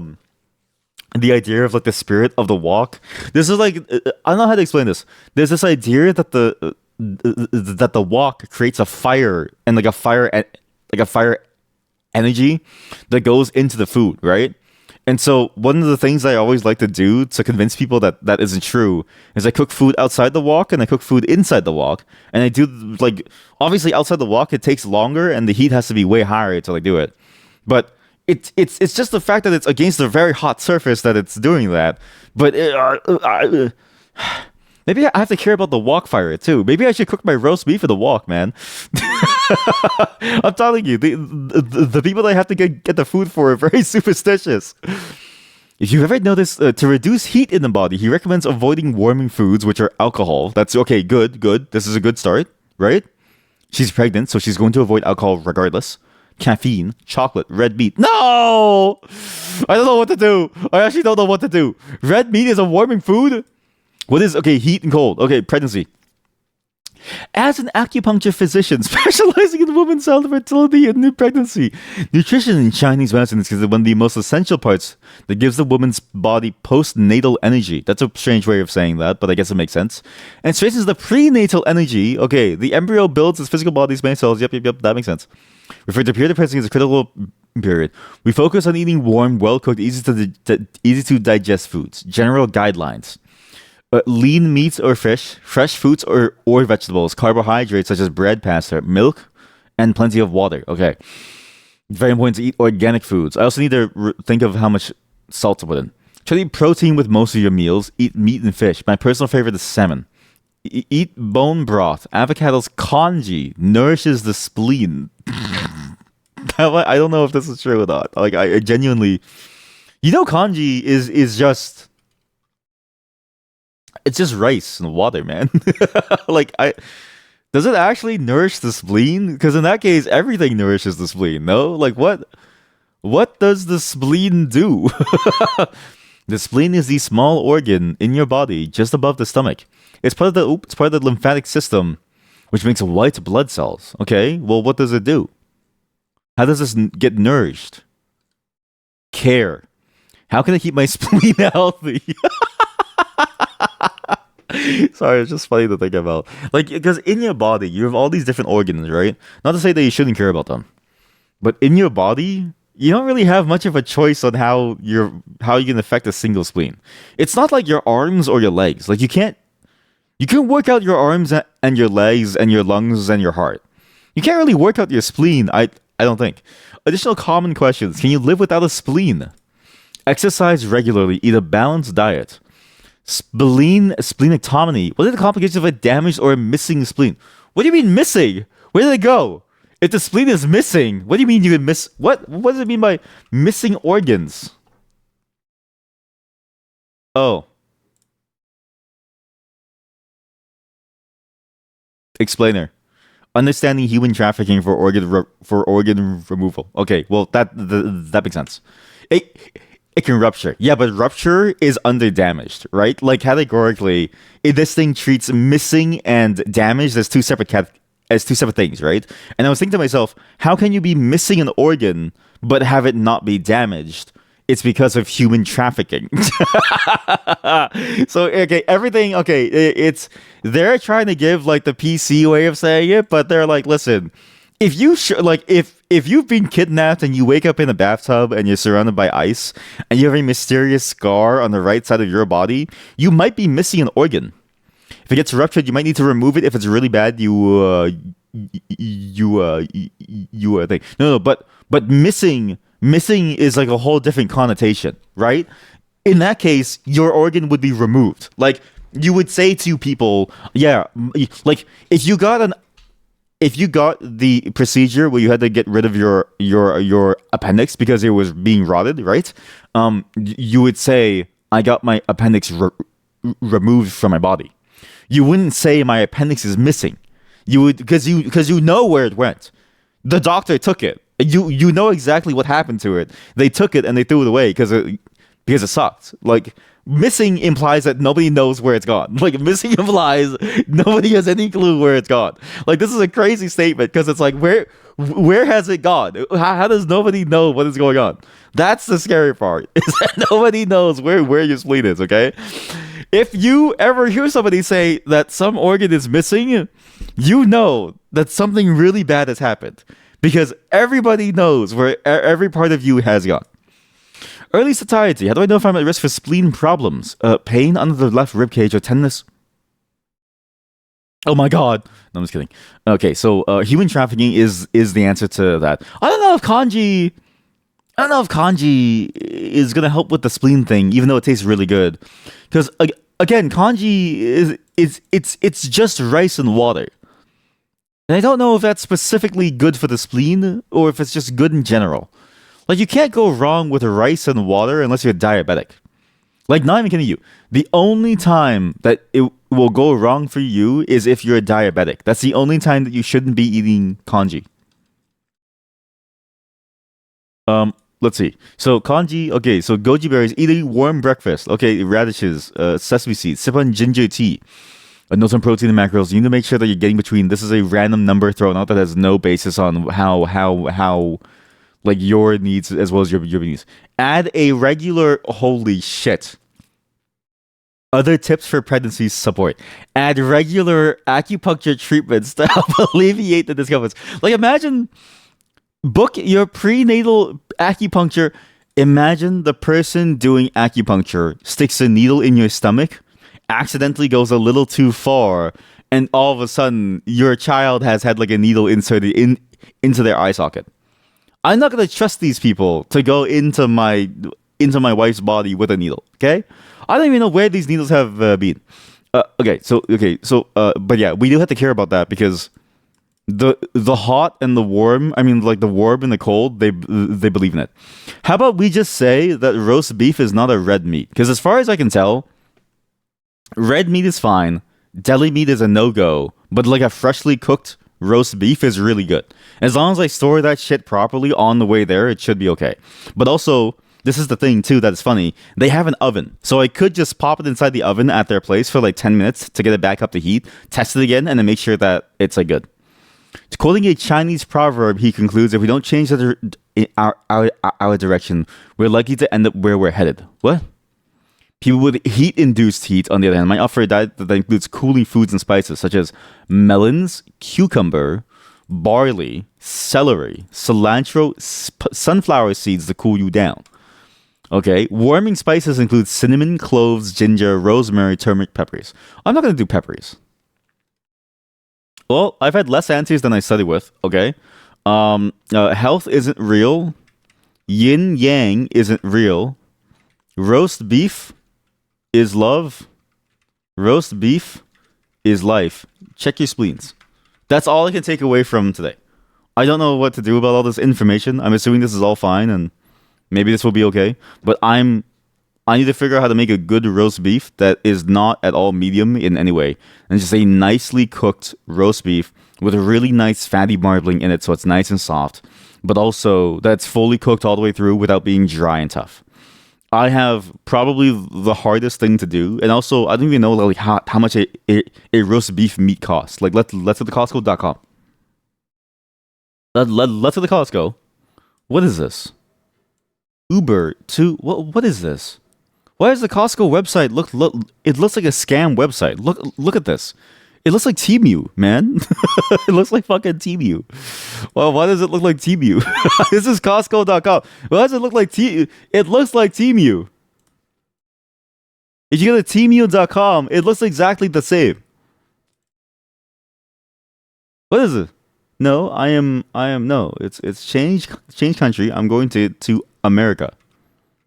the idea of like the spirit of the wok. This is like I don't know how to explain this. There's this idea that the wok creates a fire and like a fire energy that goes into the food, right? And so one of the things I always like to do to convince people that that isn't true is I cook food outside the wok and I cook food inside the wok. And I do, like, obviously outside the wok it takes longer and the heat has to be way higher to like do it. But it's just the fact that it's against a very hot surface that it's doing that. But maybe I have to care about the wok fire too. Maybe I should cook my roast beef in the wok, man. I'm telling you, the people that I have to get the food for are very superstitious. If you've ever noticed, to reduce heat in the body, he recommends avoiding warming foods, which are alcohol. That's okay, good. This is a good start, right? She's pregnant, so she's going to avoid alcohol regardless. Caffeine, chocolate, red meat. No! I don't know what to do. I actually don't know what to do. Red meat is a warming food? What is, okay, heat and cold. Okay, pregnancy. As an acupuncture physician specializing in women's health, fertility, and new pregnancy, nutrition in Chinese medicine is considered one of the most essential parts that gives the woman's body postnatal energy. That's a strange way of saying that, but I guess it makes sense. And strengthens the prenatal energy. Okay, the embryo builds its physical body's main cells. Yep, that makes sense. Referred to period of pregnancy as a critical period. We focus on eating warm, well-cooked, easy to digest foods. General guidelines. Lean meats or fish, fresh fruits or vegetables, carbohydrates such as bread, pasta, milk, and plenty of water. Okay. Very important to eat organic foods. I also need to think of how much salt to put in. Try to eat protein with most of your meals. Eat meat and fish. My personal favorite is salmon. Eat bone broth. Avocado's congee nourishes the spleen. I don't know if this is true or not. Like, I genuinely... congee is just... It's just rice and water, man. Does it actually nourish the spleen? Because in that case, everything nourishes the spleen. No, like what does the spleen do? The spleen is the small organ in your body just above the stomach. It's part of the lymphatic system, which makes white blood cells. Okay, well, what does it do? How does this get nourished? Care. How can I keep my spleen healthy? Sorry, it's just funny to think about. Like, because in your body, you have all these different organs, right? Not to say that you shouldn't care about them, but in your body, you don't really have much of a choice on how you can affect a single spleen. It's not like your arms or your legs. Like, you can work out your arms and your legs and your lungs and your heart. You can't really work out your spleen. I don't think. Additional common questions: can you live without a spleen? Exercise regularly. Eat a balanced diet. Splenectomy. What are the complications of a damaged or a missing spleen? What do you mean missing? Where did it go? If the spleen is missing, what do you mean you would miss? What does it mean by missing organs? Oh. Explainer. Understanding human trafficking for organ removal. Okay, well that makes sense. It can rupture. Yeah, but rupture is under damaged, right? Like, categorically, this thing treats missing and damaged as two separate things, right? And I was thinking to myself, how can you be missing an organ but have it not be damaged? It's because of human trafficking. So, okay, everything, okay, they're trying to give, like, the PC way of saying it, but they're like, listen, if you've been kidnapped and you wake up in a bathtub and you're surrounded by ice and you have a mysterious scar on the right side of your body, you might be missing an organ. If it gets ruptured, you might need to remove it. If it's really bad, think no, but missing is like a whole different connotation, right? In that case, your organ would be removed. Like, you would say to people, yeah, like if you got the procedure where you had to get rid of your appendix because it was being rotted, right? You would say, I got my appendix removed from my body. You wouldn't say my appendix is missing. You would, because you know where it went. The doctor took it. You know exactly what happened to it. They took it and they threw it away because it sucked. Like, missing implies that nobody knows where it's gone. Like, missing implies nobody has any clue where it's gone. Like, this is a crazy statement because it's like, where has it gone? How does nobody know what is going on? That's the scary part, is that nobody knows where your spleen is, okay? If you ever hear somebody say that some organ is missing, you know that something really bad has happened because everybody knows where every part of you has gone. Early satiety. How do I know if I'm at risk for spleen problems? Pain under the left rib cage or tenderness? Oh my god. No, I'm just kidding. Okay, so human trafficking is the answer to that. I don't know if congee is gonna help with the spleen thing, even though it tastes really good. Because again, congee it's just rice and water. And I don't know if that's specifically good for the spleen or if it's just good in general. Like, you can't go wrong with rice and water unless you're diabetic. Like, not even kidding you. The only time that it will go wrong for you is if you're diabetic. That's the only time that you shouldn't be eating congee. Let's see. So congee, okay, so goji berries, eat a warm breakfast. Okay, radishes, sesame seeds, sip on ginger tea. Notes on protein and macros. You need to make sure that you're getting between. This is a random number thrown out that has no basis on how like your needs as well as your needs. Add a regular. Holy shit. Other tips for pregnancy support. Add regular acupuncture treatments to help alleviate the discomforts. Like imagine book your prenatal acupuncture. Imagine the person doing acupuncture sticks a needle in your stomach, accidentally goes a little too far, and all of a sudden your child has had like a needle inserted into their eye socket. I'm not gonna trust these people to go into my wife's body with a needle. Okay, I don't even know where these needles have been. But yeah, we do have to care about that because the hot and the warm. I mean, like the warm and the cold. They believe in it. How about we just say that roast beef is not a red meat? Because as far as I can tell, red meat is fine. Deli meat is a no-go. But like a freshly cooked roast beef is really good. As long as I store that shit properly on the way there, it should be okay. But also, this is the thing too that's funny. They have an oven. So I could just pop it inside the oven at their place for like 10 minutes to get it back up to heat, test it again, and then make sure that it's like good. Quoting a Chinese proverb, he concludes, if we don't change our direction, we're likely to end up where we're headed. What? People with heat-induced heat, on the other hand, might opt for a diet that includes cooling foods and spices, such as melons, cucumber, barley, celery, cilantro, sunflower seeds to cool you down. Okay, warming spices include cinnamon, cloves, ginger, rosemary, turmeric, peppers. I'm not going to do peppers. Well, I've had less answers than I studied with. Okay, health isn't real. Yin yang isn't real. Roast beef is love. Roast beef is life. Check your spleens. That's all I can take away from today. I don't know what to do about all this information. I'm assuming this is all fine and maybe this will be okay. But I need to figure out how to make a good roast beef that is not at all medium in any way. And just a nicely cooked roast beef with a really nice fatty marbling in it so it's nice and soft. But also that's fully cooked all the way through without being dry and tough. I have probably the hardest thing to do, and also I don't even know like how much a roast beef meat costs. Like let's go to Costco.com. Let's go to Costco. What is this? Uber to what is this? Why does the Costco website look? It looks like a scam website. Look at this. It looks like Temu, man. It looks like fucking Temu. Well, why does it look like Temu? This is Costco.com. Why does it look like Temu? It looks like Temu. If you go to Temu.com, it looks exactly the same. What is it? No, I am no. It's change country. I'm going to America.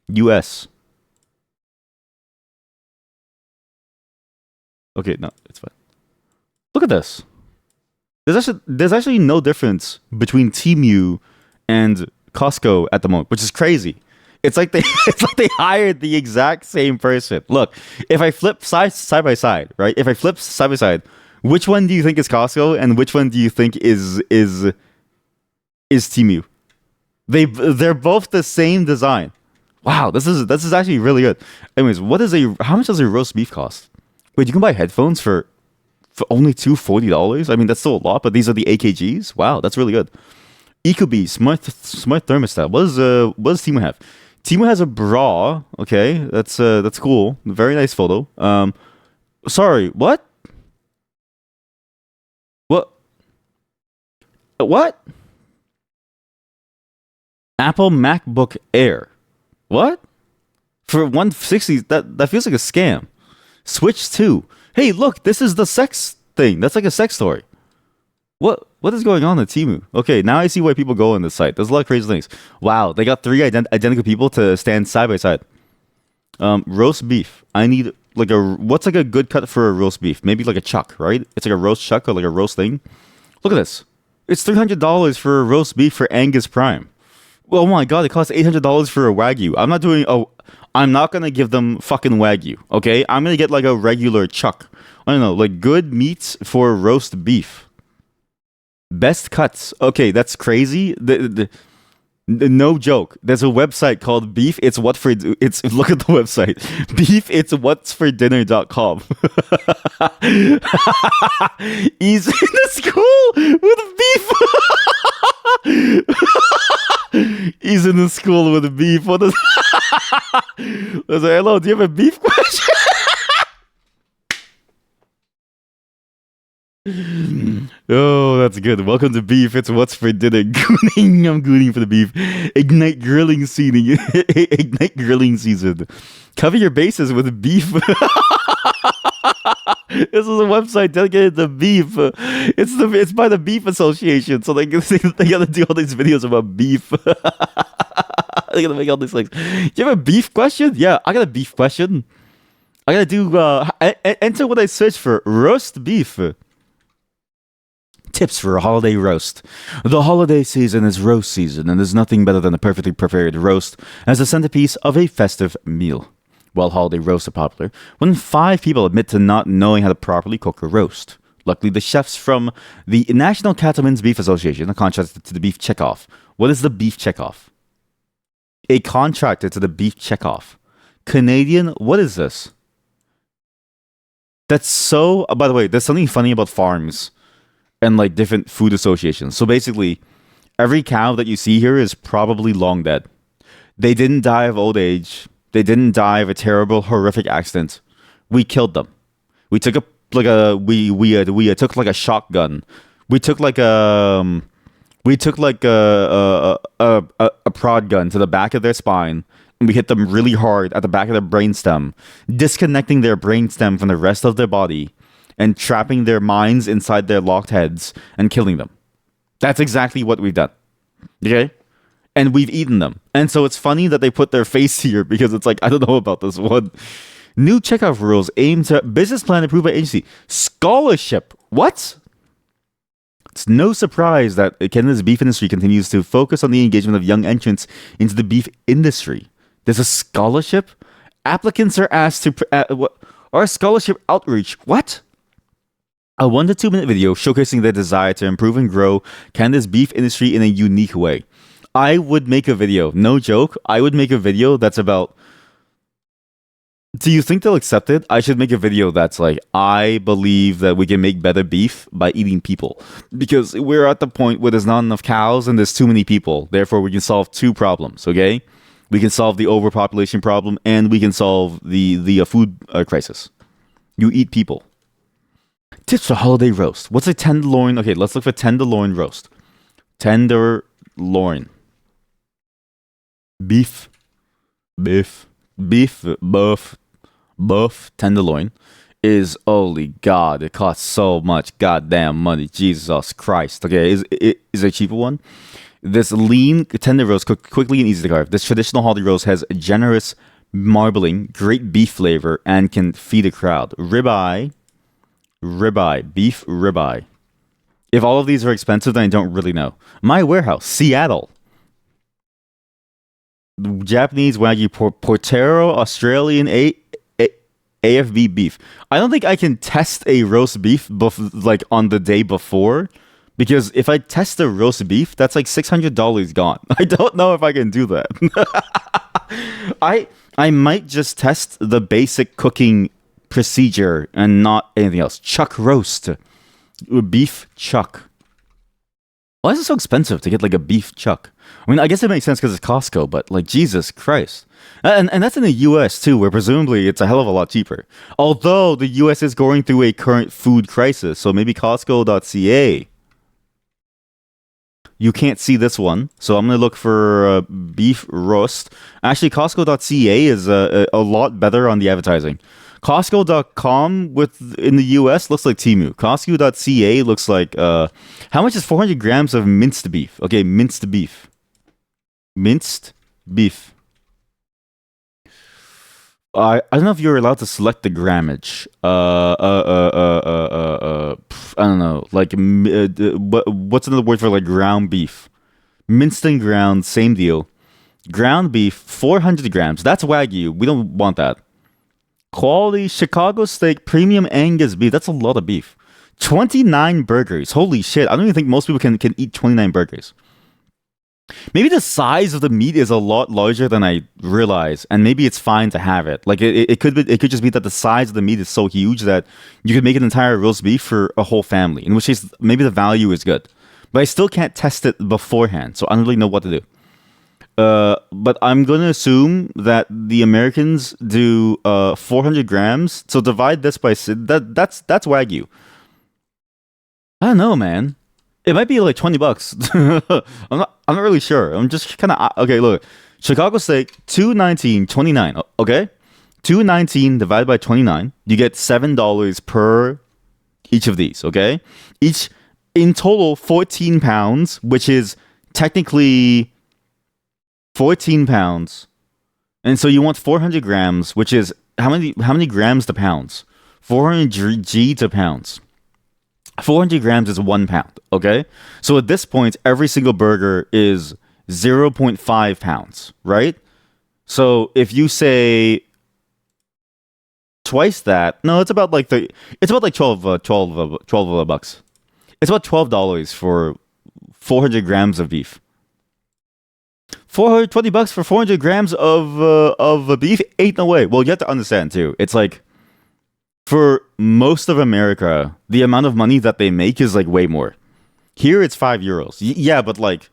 US. Okay, no, it's fine. Look at this. There's actually no difference between Temu and Costco at the moment, which is crazy. It's like they hired the exact same person. Look, if I flip side by side, right? If I flip side by side, which one do you think is Costco and which one do you think is Temu? They're both the same design. Wow, this is actually really good. Anyways, how much does a roast beef cost? Wait, you can buy headphones for only $240? I mean, that's still a lot, but these are the AKGs. Wow, that's really good. Ecobee smart thermostat. What does Temu have? Temu has a bra. Okay, that's cool. Very nice photo. Sorry, what? What? Apple MacBook Air. What? For 160, that feels like a scam. Switch 2. Hey, look, this is the sex thing. That's like a sex story. What is going on at Temu? Okay, now I see why people go on this site. There's a lot of crazy things. Wow, they got three identical people to stand side by side. Roast beef. I need what's like a good cut for a roast beef? Maybe like a chuck, right? It's like a roast chuck or like a roast thing. Look at this. It's $300 for a roast beef for Angus Prime. Oh my god, it costs $800 for a Wagyu. I'm not gonna give them fucking Wagyu, okay? I'm gonna get like a regular chuck. I don't know, like good meats for roast beef. Best cuts. Okay, that's crazy. No joke. There's a website called Beef. It's what for. It's look at the website. Beef. It's what's for dinner.com. He's in the school with beef. He's in the school with beef. What is? I was like, hello. Do you have a beef question? Oh, that's good. Welcome to Beef. It's what's for dinner. Gooning. I'm gooning for the beef. Ignite grilling season. Ignite grilling season. Cover your bases with beef. This is a website dedicated to beef. It's by the Beef Association, so they gotta do all these videos about beef. They gotta make all these links. Do you have a beef question? Yeah, I got a beef question. I gotta do enter what I search for. Roast beef. Tips for a holiday roast. The holiday season is roast season, and there's nothing better than a perfectly prepared roast as a centerpiece of a festive meal. While holiday roasts are popular, when 5 people admit to not knowing how to properly cook a roast. Luckily, the chefs from the National Cattlemen's Beef Association are contracted to the Beef Checkoff. What is the Beef Checkoff? A contractor to the Beef Checkoff. Canadian, what is this? That's so... by the way, there's something funny about farms and like different food associations. So basically, every cow that you see here is probably long dead. They didn't die of old age. They didn't die of a terrible, horrific accident. We killed them. We took we took like a shotgun. We took like a prod gun to the back of their spine, and we hit them really hard at the back of their brainstem, disconnecting their brainstem from the rest of their body, and trapping their minds inside their locked heads and killing them. That's exactly what we've done. Okay? And we've eaten them. And so it's funny that they put their face here because it's like, I don't know about this one. New checkoff rules aim to business plan approved by agency. Scholarship. What? It's no surprise that Canada's beef industry continues to focus on the engagement of young entrants into the beef industry. There's a scholarship? Applicants are asked to... Our scholarship outreach. What? A 1 to 2 minute video showcasing their desire to improve and grow Canada's beef industry in a unique way. I would make a video, no joke. I would make a video that's about... Do you think they'll accept it? I should make a video that's like, I believe that we can make better beef by eating people. Because we're at the point where there's not enough cows and there's too many people. Therefore, we can solve 2 problems, okay? We can solve the overpopulation problem and we can solve the food crisis. You eat people. Tips for holiday roast. What's a tenderloin? Okay, let's look for tenderloin roast. Tenderloin. Beef, buff, tenderloin is, holy God, it costs so much goddamn money. Jesus Christ. Okay, is a cheaper one? This lean, tender roast cooked quickly and easy to carve. This traditional holiday roast has generous marbling, great beef flavor, and can feed a crowd. Ribeye, beef ribeye. If all of these are expensive, then I don't really know. My Warehouse, Seattle. Japanese Wagyu Portero, Australian AFB beef. I don't think I can test a roast beef like on the day before, because if I test a roast beef, that's like $600 gone. I don't know if I can do that. I might just test the basic cooking procedure and not anything else. Chuck roast, beef chuck. Why is it so expensive to get like a beef chuck? I mean, I guess it makes sense because it's Costco, but like, Jesus Christ. And that's in the US too, where presumably it's a hell of a lot cheaper. Although the US is going through a current food crisis, so maybe Costco.ca. You can't see this one, so I'm going to look for beef roast. Actually, Costco.ca is a lot better on the advertising. Costco.com in the US looks like Temu. Costco.ca looks like how much is 400 grams of minced beef? Okay, minced beef. Minced beef. I don't know if you're allowed to select the grammage. I don't know. Like, what's another word for like ground beef? Minced and ground, same deal. Ground beef, 400 grams. That's Wagyu. We don't want that. Quality Chicago steak premium Angus beef. That's a lot of beef. 29 burgers. Holy shit. I don't even think most people can eat 29 burgers. Maybe the size of the meat is a lot larger than I realize, and maybe it's fine to have it. Like it could just be that the size of the meat is so huge that you could make an entire roast beef for a whole family. In which case, maybe the value is good, but I still can't test it beforehand, so I don't really know what to do. But I'm gonna assume that the Americans do 400 grams. So divide this by that's Wagyu. I don't know, man. It might be like $20. I'm not really sure. I'm just kind of okay. Look, Chicago steak 219.29. Okay, 219 divided by 29. You get $7 per each of these. Okay, each in total 14 pounds, which is technically 14 pounds. And so you want 400 grams, which is how many grams to pounds? 400 G to pounds. 400 grams is 1 pound, okay? So at this point, every single burger is zero point 0.5 pounds, right? So if you say twice that, no, it's about like it's about like 12 bucks. It's about $12 for 400 grams of beef. 420 bucks for 400 grams of beef? Ain't no way. Well, you have to understand too. It's like for most of America, the amount of money that they make is like way more. Here it's €5. Yeah, but like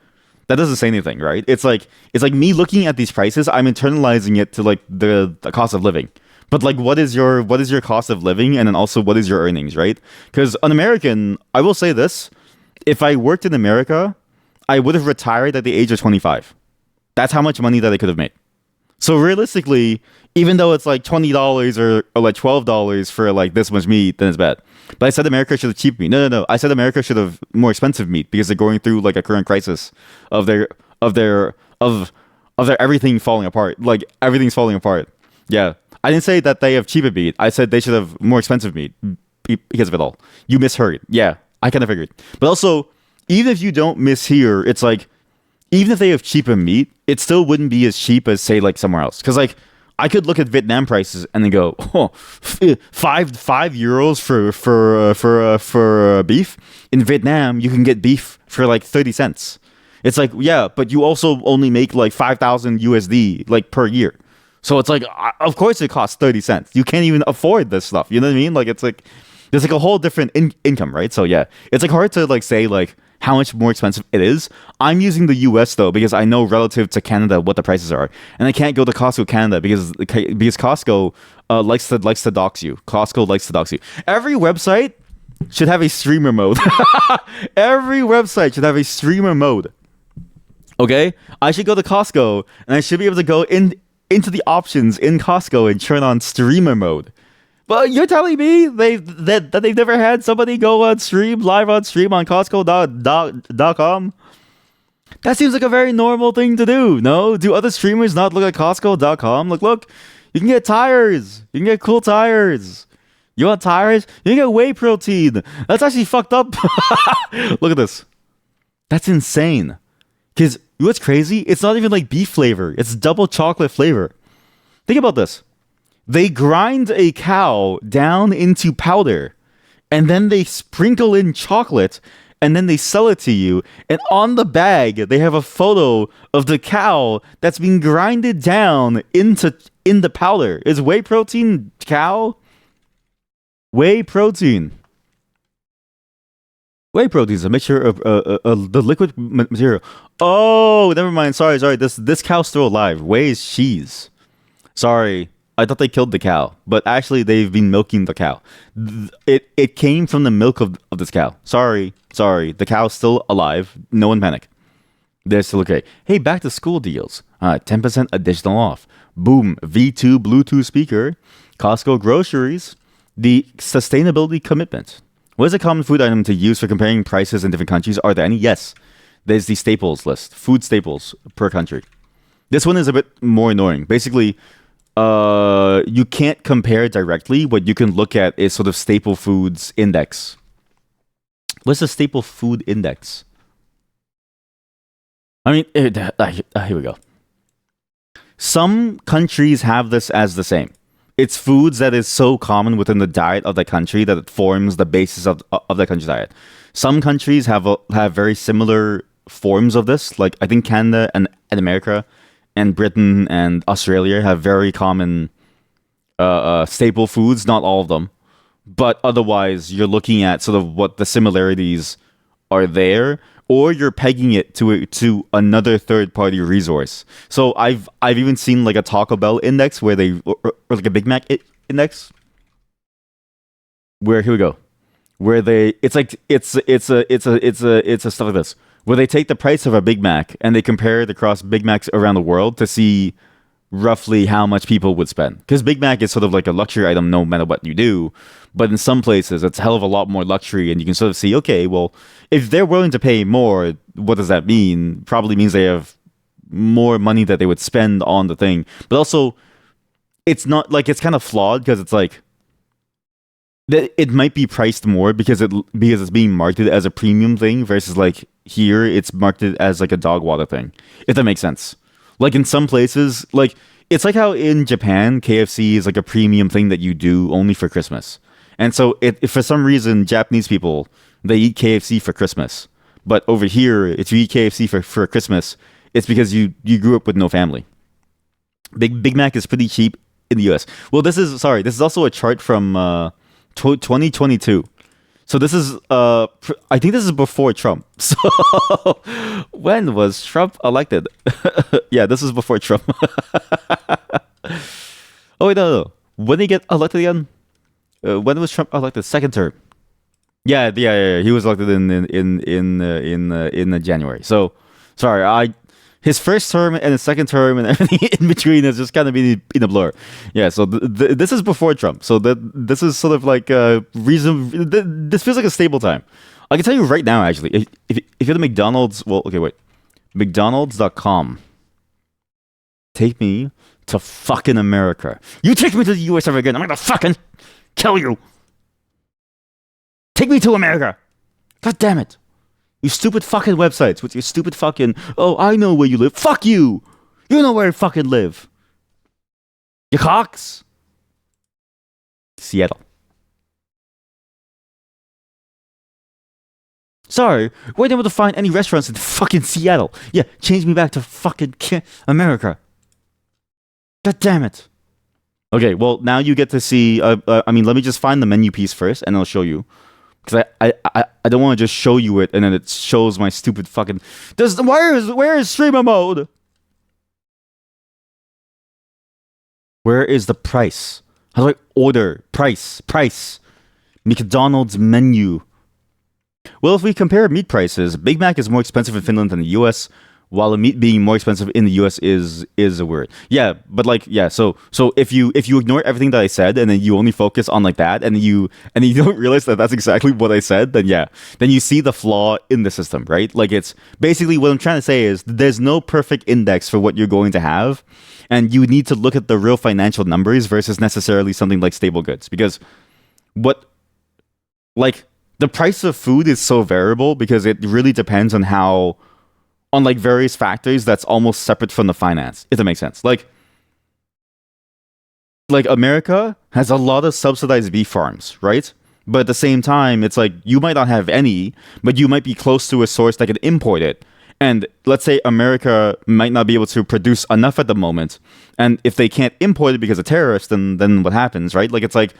that doesn't say anything, right? It's like me looking at these prices, I'm internalizing it to like the cost of living. But like what is your cost of living and then also what is your earnings, right? Because an American, I will say this, if I worked in America, I would have retired at the age of 25. That's how much money that I could have made. So realistically, even though it's like $20 or like $12 for like this much meat, then it's bad. But I said America should have cheap meat. No, no, no. I said America should have more expensive meat because they're going through like a current crisis of their everything falling apart. Like everything's falling apart. Yeah. I didn't say that they have cheaper meat. I said they should have more expensive meat because of it all. You misheard. Yeah, I kind of figured. But also, even if you don't mishear, it's like even if they have cheaper meat, it still wouldn't be as cheap as say like somewhere else. Because like I could look at Vietnam prices and then go, oh, five euros for beef. In Vietnam, you can get beef for like 30 cents. It's like yeah, but you also only make like 5,000 USD like per year. So it's like, of course it costs 30 cents. You can't even afford this stuff. You know what I mean? Like it's like there's like a whole different income, right? So yeah, it's like hard to like say like how much more expensive it is. I'm using the US though because I know relative to Canada what the prices are, and I can't go to Costco Canada because Costco likes to dox you. Costco likes to dox you. Every website should have a streamer mode. Every website should have a streamer mode. Okay, I should go to Costco and I should be able to go into the options in Costco and turn on streamer mode. But you're telling me that they've never had somebody go on stream, live on stream on Costco.com? That seems like a very normal thing to do, no? Do other streamers not look at Costco.com? Look, you can get tires. You can get cool tires. You want tires? You can get whey protein. That's actually fucked up. Look at this. That's insane. Because what's crazy? It's not even like beef flavor. It's double chocolate flavor. Think about this. They grind a cow down into powder, and then they sprinkle in chocolate, and then they sell it to you. And on the bag, they have a photo of the cow that's being grinded down in the powder. Is whey protein cow? Whey protein. Whey protein is a mixture of the liquid material. Oh, never mind. Sorry. This cow's still alive. Whey is cheese. Sorry. I thought they killed the cow, but actually they've been milking the cow. It came from the milk of this cow. Sorry. The cow's still alive. No one panic. They're still okay. Hey, back to school deals. 10% additional off. Boom. V2 Bluetooth speaker. Costco groceries. The sustainability commitment. What is a common food item to use for comparing prices in different countries? Are there any? Yes. There's the staples list. Food staples per country. This one is a bit more annoying. Basically, you can't compare directly. What you can look at is sort of staple foods index. What's the staple food index? I mean, here we go. Some countries have this as the same. It's foods that is so common within the diet of the country that it forms the basis of the country's diet. Some countries have very similar forms of this. Like I think Canada and America and Britain and Australia have very common staple foods. Not all of them, but otherwise you're looking at sort of what the similarities are there, or you're pegging it to another third party resource. So I've even seen like a Taco Bell index where or like a Big Mac index where here we go, where they it's a stuff like this where they take the price of a Big Mac and they compare it across Big Macs around the world to see roughly how much people would spend. Because Big Mac is sort of like a luxury item no matter what you do. But in some places, it's a hell of a lot more luxury. And you can sort of see, okay, well, if they're willing to pay more, what does that mean? Probably means they have more money that they would spend on the thing. But also, it's not like it's kind of flawed because it's like, it might be priced more because it's being marketed as a premium thing versus like here it's marketed as like a dog water thing. If that makes sense. Like in some places, like it's like how in Japan KFC is like a premium thing that you do only for Christmas. And so if for some reason Japanese people they eat KFC for Christmas, but over here if you eat KFC for Christmas, it's because you grew up with no family. Big Mac is pretty cheap in the US. Well, this is also a chart from 2022. So this is I think this is before Trump. So when was Trump elected? Yeah, this is before Trump. Oh wait, no. When did he get elected again? When was Trump elected? Second term. Yeah. He was elected in January. So sorry, his first term and his second term and everything in between has just kind of been in a blur. Yeah, so this is before Trump. So this is sort of like a reason. This feels like a stable time. I can tell you right now, actually, if you go to McDonald's, well, okay, wait, McDonald's.com. Take me to fucking America. You take me to the US ever again, I'm gonna fucking kill you. Take me to America. God damn it. You stupid fucking websites with your stupid fucking, oh, I know where you live. Fuck you. You know where I fucking live. You cocks. Seattle. Sorry, weren't able to find any restaurants in fucking Seattle. Yeah, change me back to fucking America. God damn it. Okay, well, now you get to see, I mean, let me just find the menu piece first and I'll show you. Because I don't want to just show you it and then it shows my stupid fucking... Where is streamer mode? Where is the price? How do I order? Price. McDonald's menu. Well, if we compare meat prices, Big Mac is more expensive in Finland than the US, while the meat being more expensive in the US is a word. Yeah, but like, yeah, so if you ignore everything that I said and then you only focus on like that and you don't realize that that's exactly what I said, then yeah, then you see the flaw in the system, right? Like it's basically what I'm trying to say is there's no perfect index for what you're going to have, and you need to look at the real financial numbers versus necessarily something like stable goods, because the price of food is so variable because it really depends on like various factors that's almost separate from the finance, if that makes sense. Like America has a lot of subsidized beef farms, right? But at the same time, it's like you might not have any, but you might be close to a source that can import it. And let's say America might not be able to produce enough at the moment. And if they can't import it because of tariffs, then what happens, right? Like it's like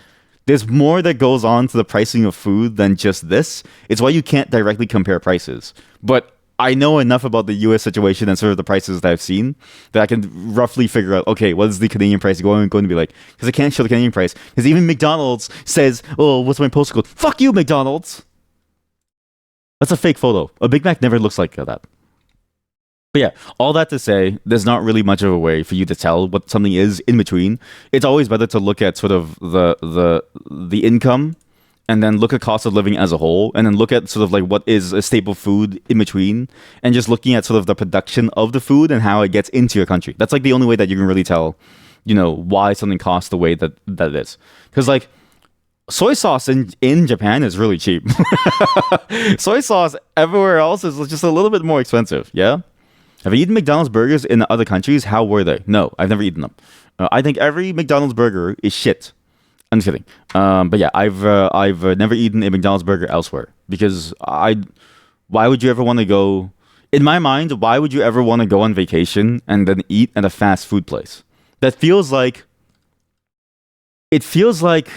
there's more that goes on to the pricing of food than just this. It's why you can't directly compare prices. But I know enough about the US situation and sort of the prices that I've seen that I can roughly figure out, okay, what is the Canadian price going to be like? Because I can't show the Canadian price. Because even McDonald's says, oh, what's my postal code? Fuck you, McDonald's! That's a fake photo. A Big Mac never looks like that. But yeah, all that to say, there's not really much of a way for you to tell what something is in between. It's always better to look at sort of the income and then look at cost of living as a whole, and then look at sort of like what is a staple food in between, and just looking at sort of the production of the food and how it gets into your country. That's like the only way that you can really tell, you know, why something costs the way that it is. Because like soy sauce in Japan is really cheap. Soy sauce everywhere else is just a little bit more expensive. Yeah. Have you eaten McDonald's burgers in other countries? How were they? No, I've never eaten them. I think every McDonald's burger is shit. I'm just kidding. But yeah, I've never eaten a McDonald's burger elsewhere because why would you ever want to go In my mind, why would you ever want to go on vacation and then eat at a fast food place? That feels like it feels like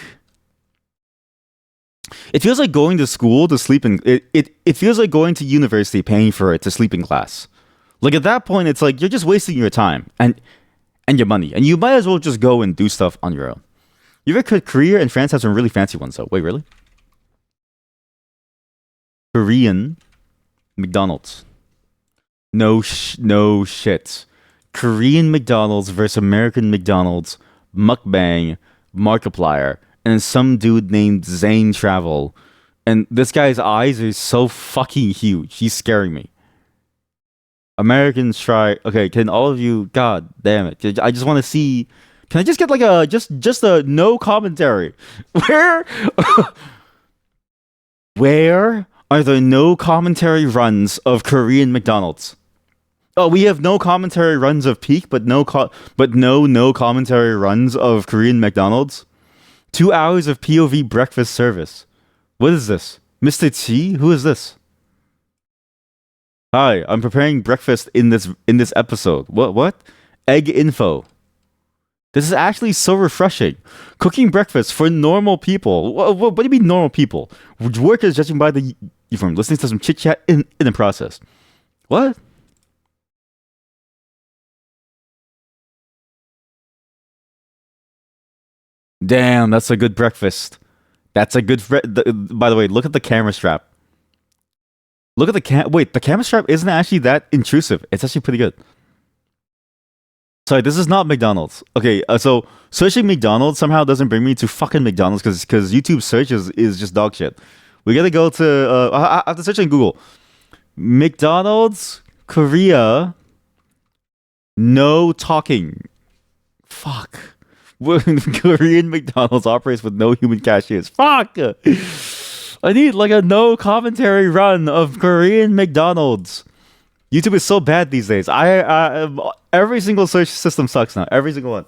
it feels like going to school to sleep in it feels like going to university paying for it to sleep in class. Like at that point it's like you're just wasting your time and your money. And you might as well just go and do stuff on your own. You ever could Korea and France have some really fancy ones though. Wait, really? Korean McDonald's. No shit. Korean McDonald's versus American McDonald's, mukbang, Markiplier, and some dude named Zane Travel. And this guy's eyes are so fucking huge. He's scaring me. Americans try. Okay, can all of you? God damn it! I just want to see. Can I just get like a just a no commentary? Where where are the no commentary runs of Korean McDonald's? Oh, we have no commentary runs of Peak, but no commentary runs of Korean McDonald's. 2 hours of POV breakfast service. What is this, Mr. T? Who is this? Hi, I'm preparing breakfast in this episode. What? Egg info. This is actually so refreshing. Cooking breakfast for normal people. What do you mean normal people? Workers judging by the uniform. Listening to some chit chat in the process. What? Damn, that's a good breakfast. That's a good. By the way, look at the camera strap. Look at the Wait, the camera strap isn't actually that intrusive. It's actually pretty good. Sorry, this is not McDonald's. Okay, so searching McDonald's somehow doesn't bring me to fucking McDonald's because YouTube search is just dog shit. We gotta go to. I have to search on Google. McDonald's Korea. No talking. Fuck. Korean McDonald's operates with no human cashiers. Fuck! I need like a no commentary run of Korean McDonald's. YouTube is so bad these days. Every single search system sucks now. Every single one.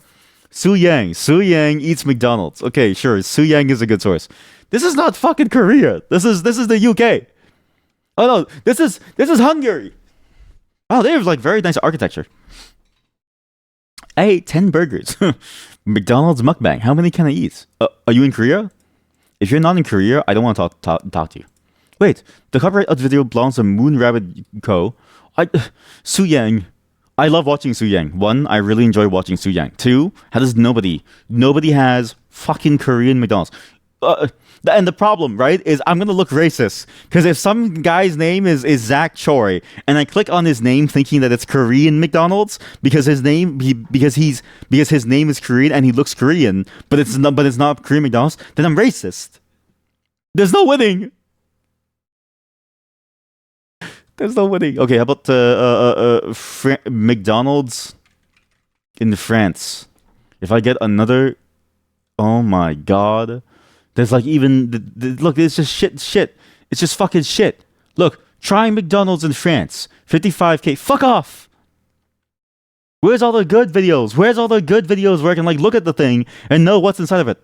Su Yang eats McDonald's. Okay, sure. Su Yang is a good source. This is not fucking Korea. This is the UK. Oh no, this is Hungary. Oh, they have like very nice architecture. I ate 10 burgers. McDonald's mukbang. How many can I eat? Are you in Korea? If you're not in Korea, I don't want to talk to you. Wait, the copyright of the video belongs to Moon Rabbit Co. Su Yang. I love watching Su Yang. One, I really enjoy watching Su Yang. Two, how does nobody has fucking Korean McDonald's. And the problem, right, is I'm gonna look racist because if some guy's name is Zach Choi and I click on his name thinking that it's Korean McDonald's because his name because his name is Korean and he looks Korean, but it's not Korean McDonald's, then I'm racist. There's no winning. There's no winning. Okay, how about McDonald's in France? If I get another, oh my god. There's like even look. It's just shit. It's just fucking shit. Look, try McDonald's in France. 55K. Fuck off. Where's all the good videos? Where's all the good videos where I can like look at the thing and know what's inside of it?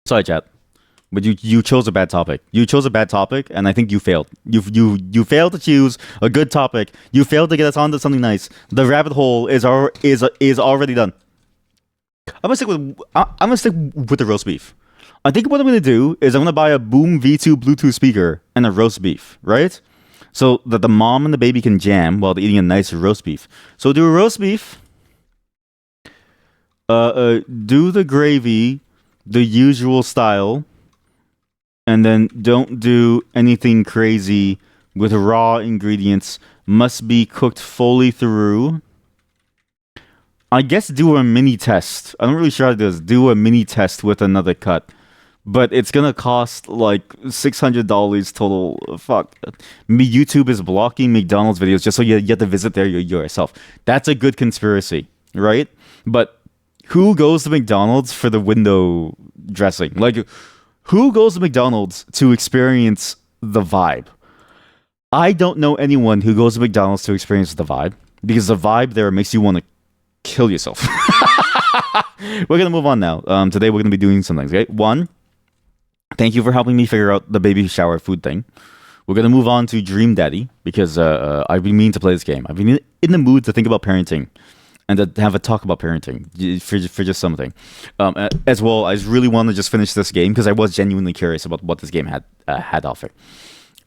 Sorry, chat, but you chose a bad topic. You chose a bad topic, and I think you failed. You failed to choose a good topic. You failed to get us onto something nice. The rabbit hole is already done. I'm gonna stick with the roast beef. I think what I'm gonna do is I'm gonna buy a Boom V2 Bluetooth speaker and a roast beef, right? So that the mom and the baby can jam while they're eating a nice roast beef. So do a roast beef. Do the gravy, the usual style, and then don't do anything crazy with raw ingredients. Must be cooked fully through. I guess do a mini test. I'm not really sure how to do this. Do a mini test with another cut. But it's gonna cost like $600 total. Fuck. YouTube is blocking McDonald's videos just so you have to visit there yourself. That's a good conspiracy, right? But who goes to McDonald's for the window dressing? Like, who goes to McDonald's to experience the vibe? I don't know anyone who goes to McDonald's to experience the vibe because the vibe there makes you want to kill yourself. We're gonna move on now. Today we're gonna be doing some things. Okay, one, thank you for helping me figure out the baby shower food thing. We're gonna move on to Dream Daddy because I've been meaning to play this game. I've been in the mood to think about parenting and to have a talk about parenting for just something. As well, I really want to just finish this game because I was genuinely curious about what this game had to offer.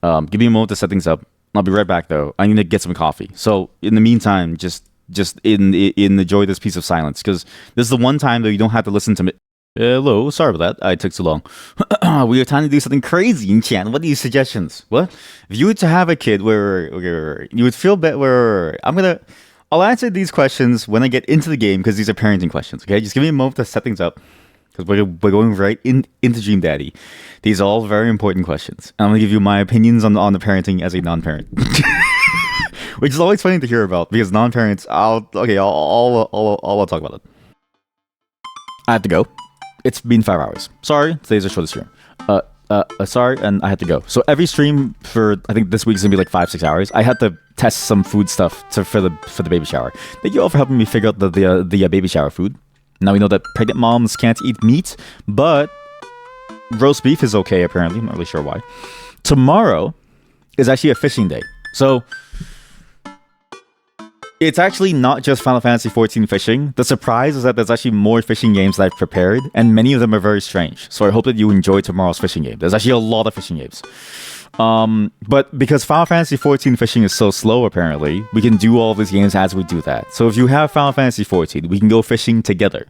Give me a moment to set things up. I'll be right back though. I need to get some coffee. So in the meantime, just enjoy this piece of silence because this is the one time that you don't have to listen to me. Hello, sorry about that. I took too long. We are trying to do something crazy in chat. What are your suggestions? What if you were to have a kid where you would feel better? Where I'll answer these questions when I get into the game because these are parenting questions. Okay, just give me a moment to set things up because we're going right into Dream Daddy. These are all very important questions. I'm gonna give you my opinions on the parenting as a non-parent. Which is always funny to hear about because non-parents. I'll talk about it. I have to go. It's been 5 hours. Sorry, today's a short stream. Sorry, and I had to go. So every stream for I think this week's gonna be like 5-6 hours. I had to test some food stuff for the baby shower. Thank you all for helping me figure out the baby shower food. Now we know that pregnant moms can't eat meat, but roast beef is okay apparently. I'm not really sure why. Tomorrow is actually a fishing day, so it's actually not just Final Fantasy XIV fishing. The surprise is that there's actually more fishing games that I've prepared, and many of them are very strange. So I hope that you enjoy tomorrow's fishing game. There's actually a lot of fishing games. But because Final Fantasy XIV fishing is so slow, apparently, we can do all these games as we do that. So if you have Final Fantasy XIV, we can go fishing together.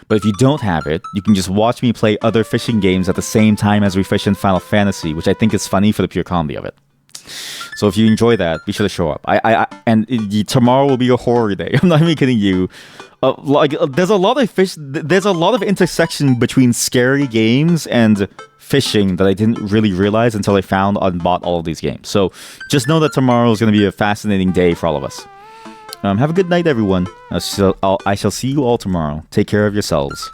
But if you don't have it, you can just watch me play other fishing games at the same time as we fish in Final Fantasy, which I think is funny for the pure comedy of it. So if you enjoy that, be sure to show up. Tomorrow will be a horror day. I'm not even kidding you. There's a lot of intersection between scary games and fishing that I didn't really realize until I found and bought all of these games. So just know that tomorrow is going to be a fascinating day for all of us. Have a good night, everyone. I shall see you all tomorrow. Take care of yourselves.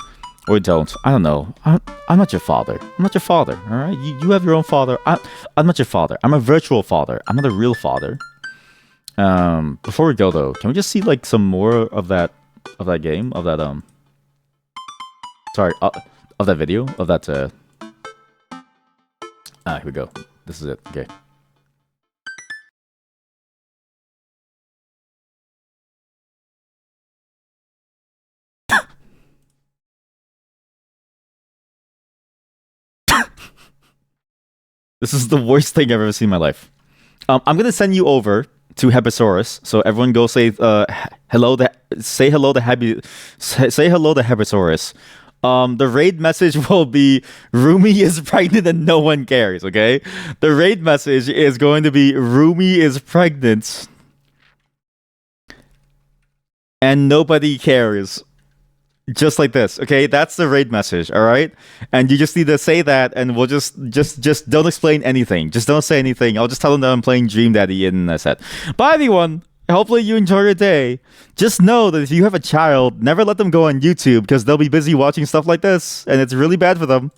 Or don't. I don't know. I'm not your father. I'm not your father. All right. You have your own father. I'm not your father. I'm a virtual father. I'm not a real father. Before we go though, can we just see like some more of that game of that of that video of that here we go. This is it. Okay. This is the worst thing I've ever seen in my life. I'm gonna send you over to Hebesaurus, so everyone go say hello to Hebesaurus. The raid message will be Rumi is pregnant and no one cares. Okay, the raid message is going to be Rumi is pregnant and nobody cares. Just like this, okay? That's the raid message, all right? And you just need to say that, and we'll just don't explain anything. Just don't say anything. I'll just tell them that I'm playing Dream Daddy in a set. Bye, everyone. Hopefully you enjoy your day. Just know that if you have a child, never let them go on YouTube because they'll be busy watching stuff like this, and it's really bad for them.